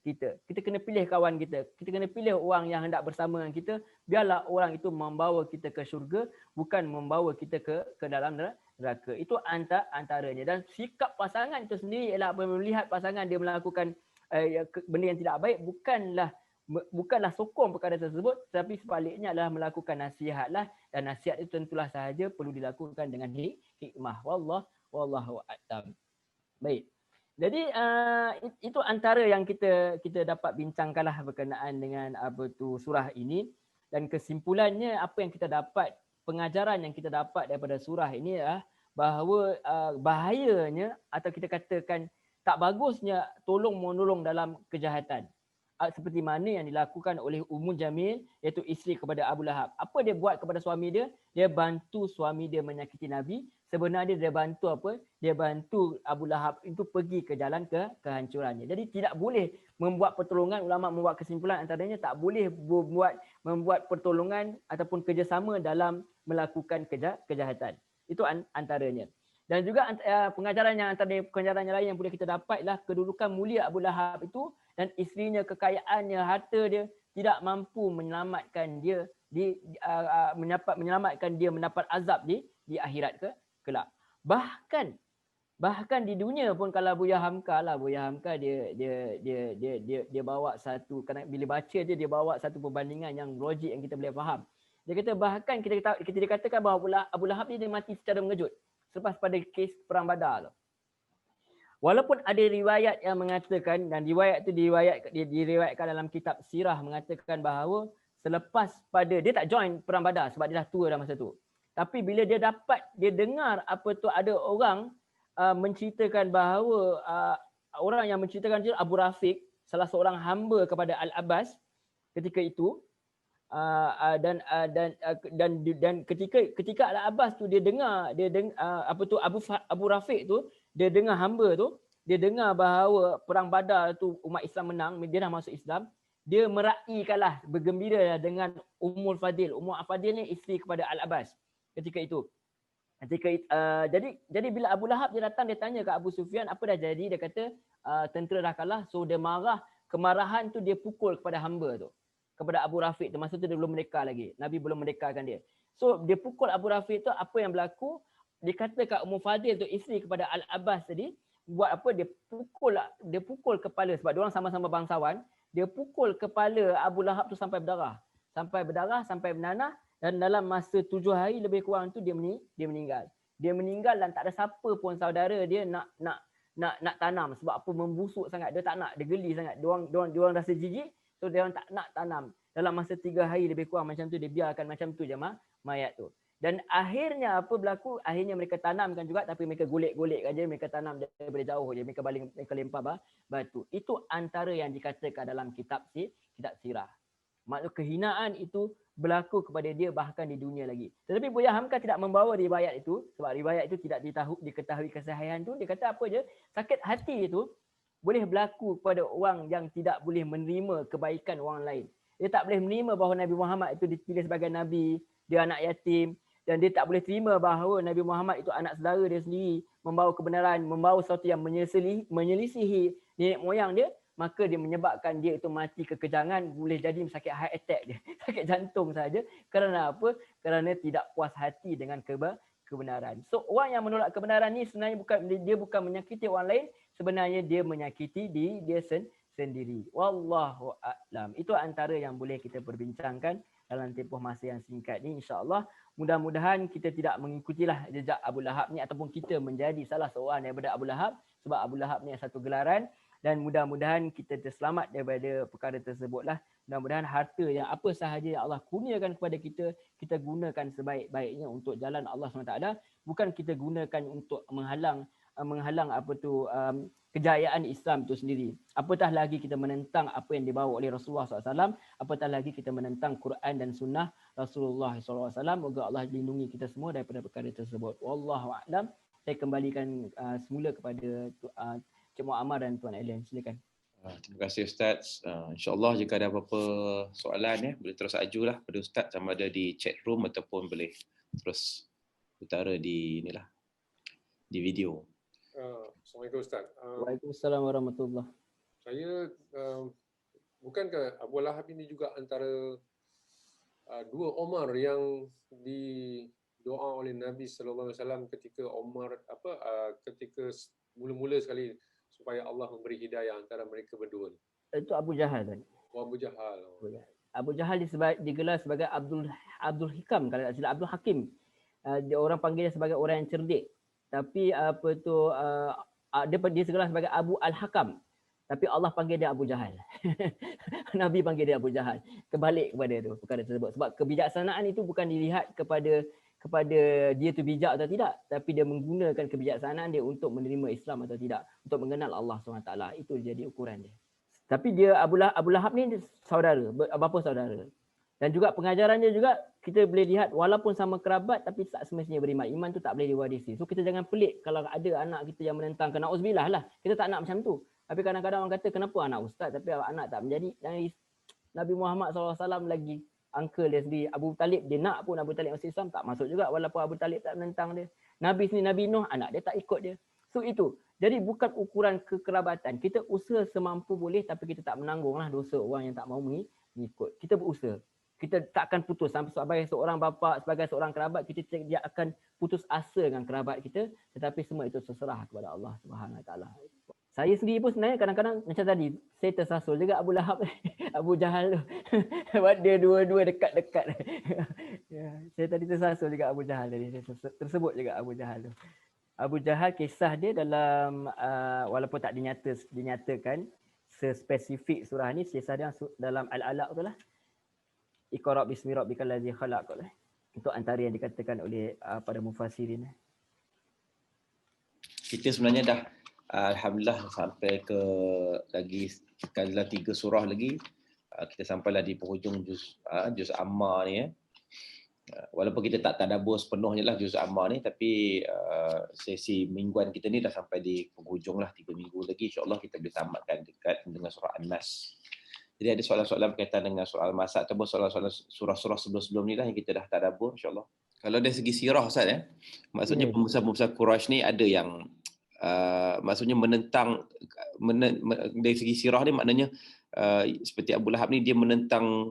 kita. Kita kena pilih kawan kita. Kita kena pilih orang yang hendak bersama dengan kita. Biarlah orang itu membawa kita ke syurga, bukan membawa kita ke dalam neraka. Itu antaranya. Dan sikap pasangan itu sendiri ialah melihat pasangan dia melakukan benda yang tidak baik, bukanlah sokong perkara tersebut, tapi sebaliknya adalah melakukan nasihatlah, dan nasihat itu tentulah sahaja perlu dilakukan dengan hikmah. Wallahu a'lam. Baik. Jadi itu antara yang kita dapat bincangkanlah berkenaan dengan surah ini, dan kesimpulannya apa yang kita dapat, pengajaran yang kita dapat daripada surah ini adalah bahawa bahayanya atau kita katakan tak bagusnya tolong menolong dalam kejahatan. Seperti mana yang dilakukan oleh Ummu Jamil, iaitu isteri kepada Abu Lahab. Apa dia buat kepada suami dia? Dia bantu suami dia menyakiti Nabi. Sebenarnya dia bantu apa? Dia bantu Abu Lahab itu pergi ke jalan kehancurannya. Jadi tidak boleh membuat pertolongan, ulama membuat kesimpulan antaranya tak boleh membuat pertolongan ataupun kerjasama dalam melakukan kejahatan. Itu antaranya. Dan juga pengajaran yang lain yang boleh kita dapat ialah kedudukan mulia Abu Lahab itu, dan isterinya, kekayaannya, harta dia tidak mampu menyelamatkan dia menyelamatkan dia mendapat azab di akhirat kelak. Bahkan di dunia pun, kalau Buya Hamka dia bawa satu, kerana bila baca dia bawa satu perbandingan yang logik yang kita boleh faham. Dia kata bahkan kita dikatakan bahawa Abu Lahab dia mati secara mengejut selepas pada kes perang Badar tu. Walaupun ada riwayat yang mengatakan, dan riwayat itu diriwayatkan dalam kitab sirah, mengatakan bahawa selepas pada dia tak join perang Badar sebab dia dah tua dah masa tu. Tapi bila dia dengar ada orang menceritakan bahawa orang yang menceritakan itu Abu Rafiq, salah seorang hamba kepada Al-Abbas ketika itu. Dan ketika Al-Abbas tu dia dengar Abu Rafiq tu, dia dengar hamba tu, dia dengar bahawa perang Badar tu umat Islam menang, dia dah masuk Islam, dia meraihkanlah, bergembira dengan Ummul Fadil. Ummul Fadil ni isteri kepada Al-Abbas ketika itu. Jadi bila Abu Lahab dia datang, dia tanya ke Abu Sufyan apa dah jadi. Dia kata tentera dah kalah, so dia marah. Kemarahan tu dia pukul kepada hamba tu, kepada Abu Rafiq tu. Masa tu dia belum merdeka lagi, Nabi belum merdekakan dia. So dia pukul Abu Rafiq tu. Apa yang berlaku, dia kata kat Ummu Fadil tu, isteri kepada Al-Abbas tadi, buat apa, dia pukul kepala, sebab diorang sama-sama bangsawan. Dia pukul kepala Abu Lahab tu sampai berdarah, sampai bernanah. Dan dalam masa 7 hari lebih kurang tu dia meninggal. Dia meninggal dan tak ada siapa pun saudara dia nak tanam, sebab apa, membusuk sangat. Dia tak nak, dia geli sangat. Diorang rasa jijik, so dia tak nak tanam. Dalam masa 3 hari lebih kurang macam tu, dia biarkan macam tu je mayat tu. Dan akhirnya apa berlaku? Akhirnya mereka tanamkan juga, tapi mereka golek-golek aja, mereka tanam daripada jauh je, mereka lempar batu. Itu antara yang dikatakan dalam kitab sirah. Maksud kehinaan itu berlaku kepada dia bahkan di dunia lagi. Tetapi Buya Hamka tidak membawa riwayat itu, sebab riwayat itu tidak diketahui kesahihan tu. Dia kata apa je, sakit hati itu boleh berlaku kepada orang yang tidak boleh menerima kebaikan orang lain. Dia tak boleh menerima bahawa Nabi Muhammad itu dipilih sebagai Nabi, dia anak yatim, dan dia tak boleh terima bahawa Nabi Muhammad itu anak saudara dia sendiri, membawa kebenaran, membawa sesuatu yang menyelisihi nenek moyang dia, maka dia menyebabkan dia itu mati kekejangan, boleh jadi sakit heart attack dia, sakit jantung saja. Kerana apa? Kerana tidak puas hati dengan kebenaran. So orang yang menolak kebenaran ni sebenarnya bukan menyakiti orang lain, sebenarnya dia menyakiti dia sendiri. Wallahu a'lam. Itu antara yang boleh kita perbincangkan dalam tempoh masa yang singkat ni, insya-Allah. Mudah-mudahan kita tidak mengikutilah jejak Abu Lahab ni, ataupun kita menjadi salah seorang daripada Abu Lahab, sebab Abu Lahab ni satu gelaran. Dan mudah-mudahan kita terselamat daripada perkara tersebutlah. Mudah-mudahan harta yang apa sahaja yang Allah kurniakan kepada kita, kita gunakan sebaik-baiknya untuk jalan Allah SWT. Bukan kita gunakan untuk menghalang kejayaan Islam itu sendiri. Apatah lagi kita menentang apa yang dibawa oleh Rasulullah SAW. Apatah lagi kita menentang Quran dan Sunnah Rasulullah SAW. Moga Allah lindungi kita semua daripada perkara tersebut. Wallahu a'lam. Saya kembalikan semula kepada Cik Muhammad dan Tuan Allen. Silakan. Terima kasih Ustaz. InsyaAllah jika ada apa-apa soalan boleh terus ajulah pada Ustaz, sama ada di chat room ataupun boleh terus utara di video. Assalamualaikum Ustaz. Waalaikumsalam warahmatullahi. Saya bukankah Abu Lahab ini juga antara dua Omar yang didoa oleh Nabi sallallahu alaihi wasallam ketika Omar ketika mula-mula sekali supaya Allah memberi hidayah antara mereka berdua. Itu Abu Jahal kan. Abu Jahal. Abu Jahal digelar sebagai Abdul Hikam, kalau tak silap Abdul Hakim. Dia orang panggil dia sebagai orang yang cerdik. Tapi dia digelar sebagai Abu Al-Hakam. Tapi Allah panggil dia Abu Jahal. Nabi panggil dia Abu Jahal. Kebalik kepada itu perkara tersebut. Sebab kebijaksanaan itu bukan dilihat kepada dia tu bijak atau tidak, tapi dia menggunakan kebijaksanaan dia untuk menerima Islam atau tidak, untuk mengenal Allah SWT. Itu jadi ukuran dia. Tapi dia Abu Lahab ni saudara, bapa saudara. Dan juga pengajarannya juga kita boleh lihat walaupun sama kerabat tapi tak semestinya beriman. Iman tu tak boleh diwarisi. So kita jangan pelik kalau ada anak kita yang menentang, na'udzubillah lah. Kita tak nak macam tu. Tapi kadang-kadang orang kata kenapa anak ustaz tapi anak tak menjadi. Dan Nabi Muhammad SAW lagi uncle dia sendiri, Abu Talib, dia nak pun Abu Talib masuk Islam tak masuk juga walaupun Abu Talib tak menentang dia. Nabi sendiri, Nabi Nuh, anak dia tak ikut dia. So itu. Jadi bukan ukuran kekerabatan. Kita usaha semampu boleh tapi kita tak menanggunglah dosa orang yang tak mahu mengikut. Kita berusaha. Kita tak akan putus sebagai seorang bapa, sebagai seorang kerabat, kita dia akan putus asa dengan kerabat kita, tetapi semua itu terserah kepada Allah Subhanahu Wa Taala. Saya sendiri pun sebenarnya kadang-kadang macam tadi, saya tersasul juga Abu Lahab, Abu Jahal tu. Sebab dia dua-dua dekat-dekat. Saya tadi tersasul juga Abu Jahal tadi. Saya tersebut juga Abu Jahal tu. Abu Jahal kisah dia dalam walaupun tak dinyatakan sespesifik surah ni, kisah dia dalam Al-Alaq tu lah. Iqra bismi rabbikal ladzi khalaq. Itu antara yang dikatakan oleh para mufassirin. Kita sebenarnya dah alhamdulillah sampai ke lagi dalam 3 surah lagi. Kita sampailah di penghujung juz Amma ni ya. Walaupun kita tak tadabbur sepenuhnya lah juz Amma ni, tapi sesi mingguan kita ni dah sampai di penghujung lah, 3 minggu lagi insya-Allah kita boleh tamatkan dekat dengan surah An-Nas. Jadi ada soalan-soalan berkaitan dengan soal masa ataupun soalan-soalan surah-surah sebelum-sebelum ni lah yang kita dah tadabbur insya-Allah. Kalau dari segi sirah Ustaz ya, maksudnya pembesar-pembesar Quraisy ni ada yang maksudnya menentang dari segi sirah ni maknanya seperti Abu Lahab ni dia menentang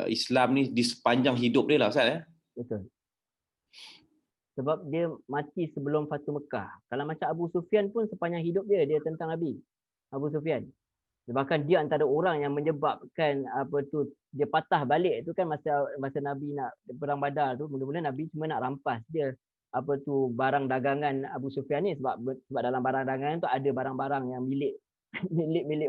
Islam ni di sepanjang hidup dia lah Ustaz ya. Betul. Sebab dia mati sebelum Fatu Mekah. Kalau macam Abu Sufyan pun sepanjang hidup dia tentang Nabi. Abu Sufyan. Bahkan dia antara orang yang menyebabkan dia patah balik tu kan masa Nabi nak perang Badar tu, mula-mula Nabi cuma nak rampas dia barang dagangan Abu Sufyan ni, sebab dalam barang dagangan tu ada barang-barang yang milik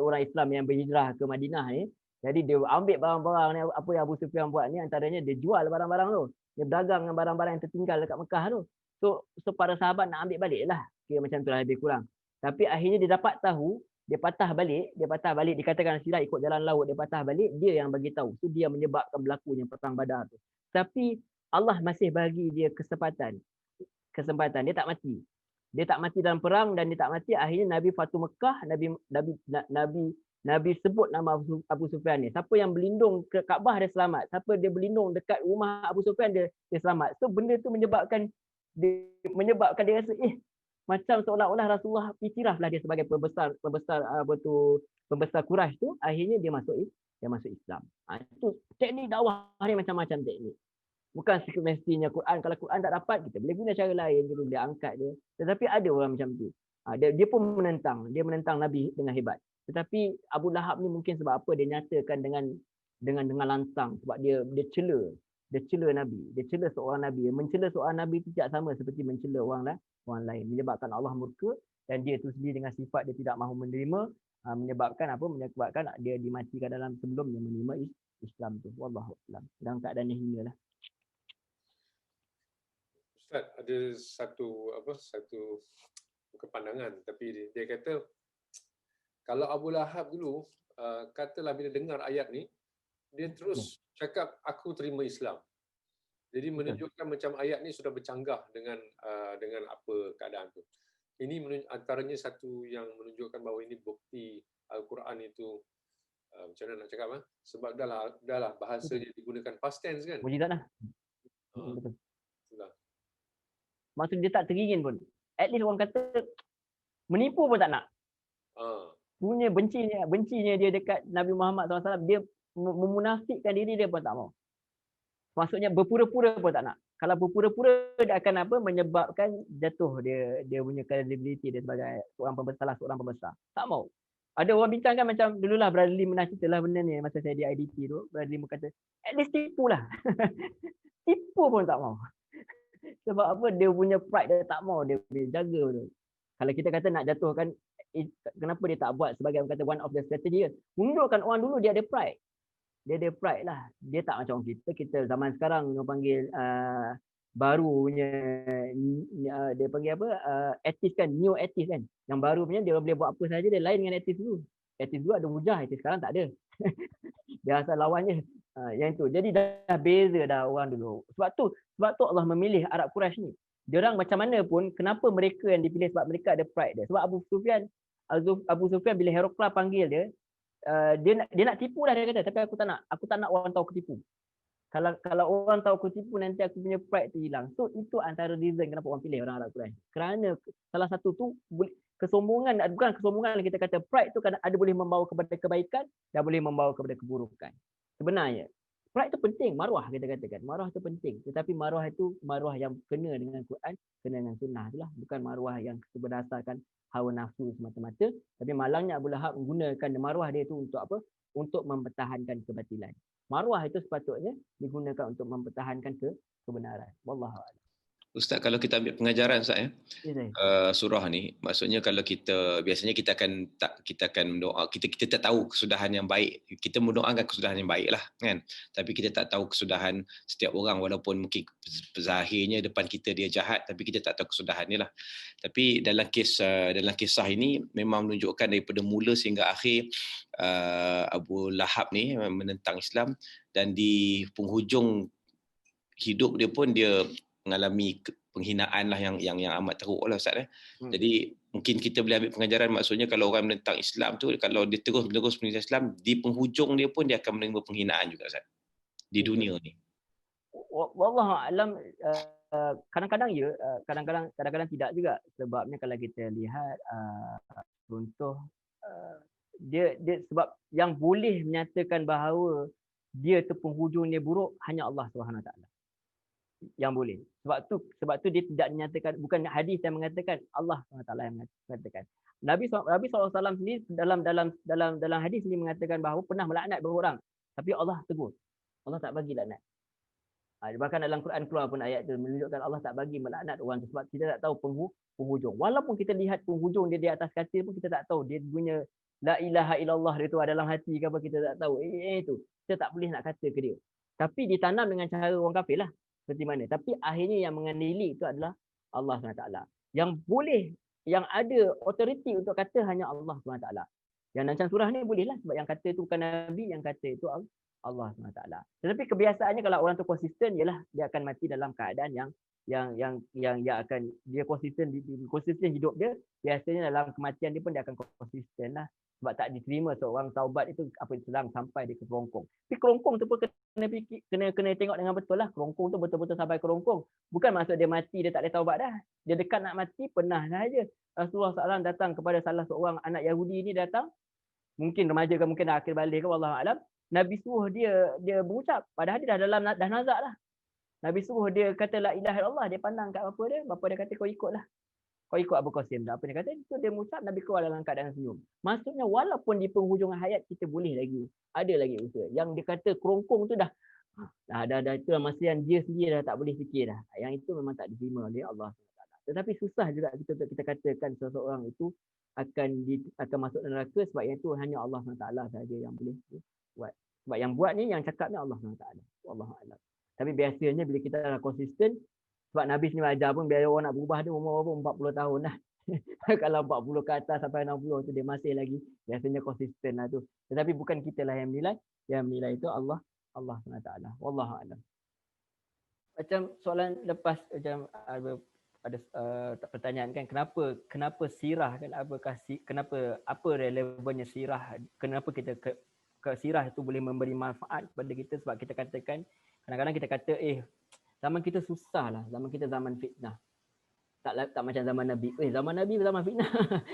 orang Islam yang berhijrah ke Madinah ni. Jadi dia ambil barang-barang ni, apa yang Abu Sufyan buat ni, antaranya dia jual barang-barang tu. Dia berdagang dengan barang-barang yang tertinggal dekat Mekah tu. So para sahabat nak ambil balik lah. Kira macam tu lah lebih kurang. Tapi akhirnya dia dapat tahu, dia patah balik, dikatakan silap ikut jalan laut, dia patah balik, dia yang bagi tahu. So dia menyebabkan berlakunya perang Badar tu. Tapi Allah masih bagi dia kesempatan. Dia tak mati. Dia tak mati dalam perang dan dia tak mati. Akhirnya Nabi Fatu Mekah, Nabi sebut nama Abu Sufyan ni. Siapa yang berlindung ke Kaabah dia selamat. Siapa dia berlindung dekat rumah Abu Sufyan dia selamat. So benda tu menyebabkan dia rasa macam seolah-olah Rasulullah iktiraflah dia sebagai pembesar Quraisy tu. Akhirnya dia masuk Islam. Itu teknik dakwah ni macam-macam teknik. Bukan semestinya Quran. Kalau Quran tak dapat, kita boleh guna cara lain, kita boleh angkat dia. Tetapi ada orang macam tu. Dia pun menentang Nabi dengan hebat. Tetapi Abu Lahab ni mungkin sebab apa dia nyatakan dengan lantang, sebab dia cela Nabi. Dia cela seorang Nabi. Mencela seorang Nabi itu tidak sama seperti mencela orang lain. Menyebabkan Allah murka dan dia itu sendiri dengan sifat dia tidak mahu menerima, menyebabkan dia dimatikan dalam sebelum dia menerima Islam tu. Wallahu a'lam. Dalam keadaan yang hina lah. Ustaz, ada satu kepandangan, tapi dia kata kalau Abu Lahab dulu katalah bila dengar ayat ni dia terus cakap aku terima Islam. Jadi menunjukkan macam ayat ni sudah bercanggah dengan apa keadaan tu. Ini antaranya satu yang menunjukkan bahawa ini bukti Al-Quran itu macam mana nak cakap sebab dah lah bahasa dia digunakan past tense kan. Mujizat lah. Betul. Maksud dia tak teringin pun. At least orang kata menipu pun tak nak. bencinya dia dekat Nabi Muhammad SAW, dia memunafikkan diri dia pun tak mau. Maksudnya berpura-pura pun tak nak. Kalau berpura-pura dia akan apa, menyebabkan jatuh dia punya credibility dia sebagai seorang pembesar. Tak mau. Ada orang bincang kan, macam dululah Bradley pernah cerita lah benda ni masa saya di IDP tu. Bradley kata, at least tipu lah. Tipu pun tak mau. Sebab apa? Dia punya pride dia tak mau, dia jaga tu. Kalau kita kata nak jatuhkan, kenapa dia tak buat sebagai kata one of the strategy? Mundurkan orang dulu, dia ada pride. Dia ada pride lah. Dia tak macam kita zaman sekarang orang panggil baru punya dia panggil apa? Atheist kan, new atheist kan. Yang baru punya dia boleh buat apa saja, dia lain dengan atheist dulu. Atheist dulu ada hujah, atheist sekarang tak ada. Dia asal lawannya. Yang itu. Jadi dah beza dah orang dulu. Sebab tu Allah memilih Arab Quraisy ni. Diorang macam mana pun, kenapa mereka yang dipilih? Sebab mereka ada pride dia. Sebab Abu Sufyan bila Herakles panggil dia, dia nak tipu dah, dia kata, tapi aku tak nak orang tahu aku tipu. Kalau orang tahu aku tipu, nanti aku punya pride tu hilang. So itu antara reason kenapa orang pilih orang Arab Quraisy. Kerana salah satu tu kesombongan, bukan kesombongan, kita kata pride tu kadang ada boleh membawa kepada kebaikan dan boleh membawa kepada keburukan. Sebenarnya pride tu penting, maruah kita katakan. Maruah tu penting. Tetapi maruah itu maruah yang kena dengan Quran, kena dengan sunnah itulah, bukan maruah yang berdasarkan hawa nafsu semata-mata. Tapi malangnya Abu Lahab menggunakan maruah dia itu untuk apa? Untuk mempertahankan kebatilan. Maruah itu sepatutnya digunakan untuk mempertahankan kebenaran. Wallahu a'lam. Ustaz, kalau kita ambil pengajaran Ustaz surah ni, maksudnya kalau biasanya kita akan mendoa, kita tak tahu kesudahan yang baik, kita mendoakan kesudahan yang baik lah kan, tapi kita tak tahu kesudahan setiap orang, walaupun mungkin zahirnya depan kita dia jahat, tapi kita tak tahu kesudahannya lah. Tapi dalam kisah ini memang menunjukkan daripada mula sehingga akhir Abu Lahab ni menentang Islam, dan di penghujung hidup dia pun dia mengalami penghinaan lah yang amat teruk lah Ustaz. Jadi mungkin kita boleh ambil pengajaran, maksudnya kalau orang menentang Islam tu, kalau dia terus-menerus menentang Islam, di penghujung dia pun dia akan menerima penghinaan juga Ustaz di dunia ni. Wallahu a'lam. Kadang-kadang ya, kadang-kadang tidak juga. Sebabnya kalau kita lihat contoh dia sebab yang boleh menyatakan bahawa dia tu penghujung dia buruk hanya Allah Subhanahu Wa Taala yang boleh. Sebab tu dia tidak menyatakan, bukan hadis yang mengatakan, Allah SWT yang mengatakan. Nabi SAW sendiri dalam hadis ini mengatakan bahawa pernah melaknat beberapa orang, tapi Allah tegur. Allah tak bagi laknat. Bahkan dalam Quran keluar pun ayat itu menunjukkan Allah tak bagi melaknat orang sebab kita tak tahu penghujung. Walaupun kita lihat penghujung dia di atas katil pun kita tak tahu dia punya la ilaha illallah dia tu ada dalam hati ke apa, kita tak tahu. Itu kita tak boleh nak kata ke dia. Tapi ditanam dengan cara orang kafir lah. Seperti mana? Tapi akhirnya yang menganiaya itu adalah Allah SWT. Yang boleh, yang ada authority untuk kata hanya Allah SWT. Yang dalam surah ni bolehlah, sebab yang kata itu bukan Nabi, yang kata itu Allah SWT. Tetapi kebiasaannya kalau orang tu konsisten, ialah dia akan mati dalam keadaan yang akan dia konsisten hidup dia. Biasanya dalam kematian dia pun dia akan konsisten lah. Sebab tak diterima seorang taubat itu apa sedang sampai dia ke kerongkong. Tapi kerongkong tu pun kena tengok dengan betul lah. Kerongkong tu betul-betul sampai kerongkong. Bukan maksud dia mati dia tak ada taubat dah. Dia dekat nak mati, pernah saja Rasulullah SAW datang kepada salah seorang anak Yahudi ni, datang mungkin remaja ke mungkin dah akhir balik ke, wallahu alam. Nabi suruh dia mengucap, padahal dia dah nazak lah. Nabi suruh dia kata la ilaha illallah, dia pandang kat bapa dia kata kau ikutlah. Kau ikut Abu Qasim dah. Apa dia kata? Itu dia mengucap, Nabi keluar dalam keadaan senyum. Maksudnya walaupun di penghujung hayat kita boleh lagi, ada lagi usaha. Yang dia kata kerongkong tu dah itu masa yang dia sendiri dah tak boleh fikir dah. Yang itu memang tak diterima oleh Allah SWT. Tetapi susah juga kita katakan seseorang itu akan masuk neraka, sebab yang itu hanya Allah SWT saja yang boleh buat. Sebab yang buat ni, yang cakap ni Allah SWT. Wallahu a'lam. Tapi biasanya bila kita dah konsisten, sebab Nabi sendiri ajar pun biar orang nak berubah dia umur berapa 40 tahun dah. Kalau 40 ke atas sampai 60 tu dia masih lagi biasanya konsisten lah tu. Tetapi bukan kita lah yang menilai. Yang menilai itu Allah SWT. Wallahu a'lam. Macam soalan lepas macam ada pertanyaan kan, kenapa sirah kan, apa relevannya sirah, kenapa kita ke sirah itu boleh memberi manfaat kepada kita? Sebab kita katakan kadang-kadang kita kata zaman kita susah lah, zaman kita zaman fitnah. tak macam zaman Nabi. Zaman Nabi zaman fitnah.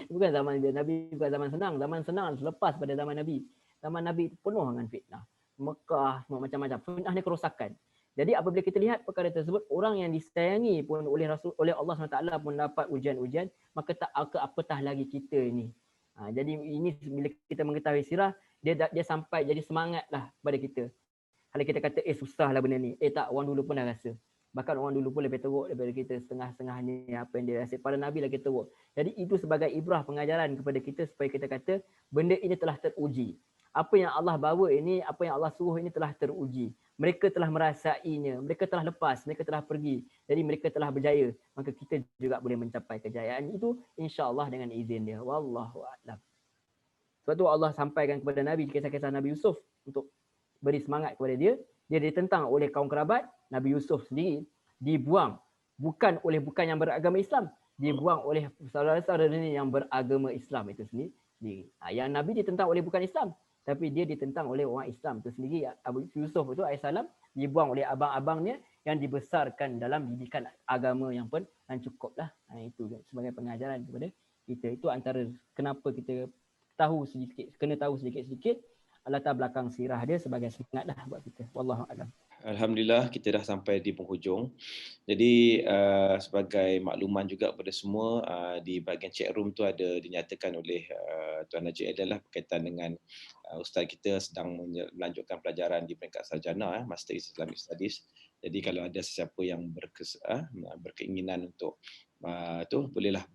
Bukan zaman Nabi, bukan zaman senang. Zaman senang selepas pada zaman Nabi. Zaman Nabi penuh dengan fitnah. Mekah, semua macam-macam. Fitnah ni kerosakan. Jadi apabila kita lihat perkara tersebut, orang yang disayangi pun oleh Allah SWT pun dapat ujian-ujian, maka tak apatah lagi kita ni. Jadi ini bila kita mengetahui sirah, dia sampai jadi semangatlah pada kita. Kalau kita kata susahlah benda ni, tak, orang dulu pun dah rasa. Bahkan orang dulu pun lebih teruk daripada kita, setengah-setengahnya apa yang dia rasa. Para Nabi lagi teruk. Jadi itu sebagai ibrah pengajaran kepada kita supaya kita kata benda ini telah teruji. Apa yang Allah bawa ini, apa yang Allah suruh ini telah teruji. Mereka telah merasainya, mereka telah lepas, mereka telah pergi. Jadi mereka telah berjaya. Maka kita juga boleh mencapai kejayaan itu insya-Allah dengan izin dia. Wallahu a'lam. Sebab tu Allah sampaikan kepada Nabi kisah-kisah Nabi Yusuf untuk beri semangat kepada dia. Dia ditentang oleh kaum kerabat, Nabi Yusuf sendiri dibuang bukan yang beragama Islam, dibuang oleh saudara-saudaranya yang beragama Islam itu sendiri. Yang Nabi ditentang oleh bukan Islam, tapi dia ditentang oleh orang Islam itu sendiri. Abu Yusuf itu alaihissalam dibuang oleh abang-abangnya yang dibesarkan dalam didikan agama yang pun cukuplah. Itu sebagai pengajaran kepada kita. Itu antara kenapa kita kena tahu sedikit-sedikit latar belakang sirah dia sebagai semangatlah buat kita. Wallahu a'lam. Alhamdulillah kita dah sampai di penghujung. Jadi sebagai makluman juga kepada semua, di bahagian chat room tu ada dinyatakan oleh Tuan Najib adalah berkaitan dengan ustaz kita sedang melanjutkan pelajaran di peringkat sarjana, Master Islamic Studies. Jadi kalau ada sesiapa yang berkeinginan untuk bolehlah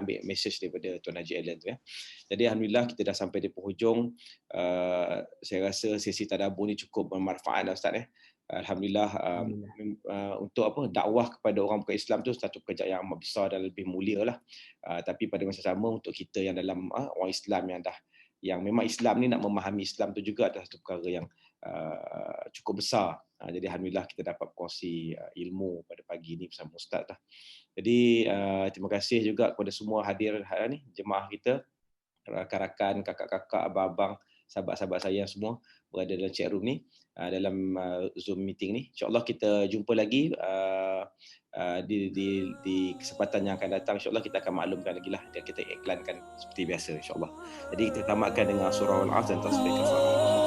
ambil message daripada Tuan Haji Alan tu ya. Jadi alhamdulillah kita dah sampai di penghujung. Saya rasa sesi tadabbur ni cukup bermanfaat dah Ustaz ya. Alhamdulillah, untuk dakwah kepada orang bukan Islam tu satu pekerjaan yang amat besar dan lebih mulia lah. Tapi pada masa sama untuk kita yang dalam orang Islam yang memang Islam ni nak memahami Islam tu juga adalah satu perkara yang cukup besar. Jadi alhamdulillah kita dapat kongsi ilmu pada pagi ni bersama Ustaz lah. Jadi terima kasih juga kepada semua hadir ni, jemaah kita, rakan-rakan, kakak-kakak, abang-abang, sahabat-sahabat saya semua berada dalam chat room ni, dalam Zoom meeting ni. InsyaAllah kita jumpa lagi di kesempatan yang akan datang. InsyaAllah kita akan maklumkan lagi lah dan kita iklankan seperti biasa insyaAllah. Jadi kita tamatkan dengan surah Al-Asr dan tasbih kafarah.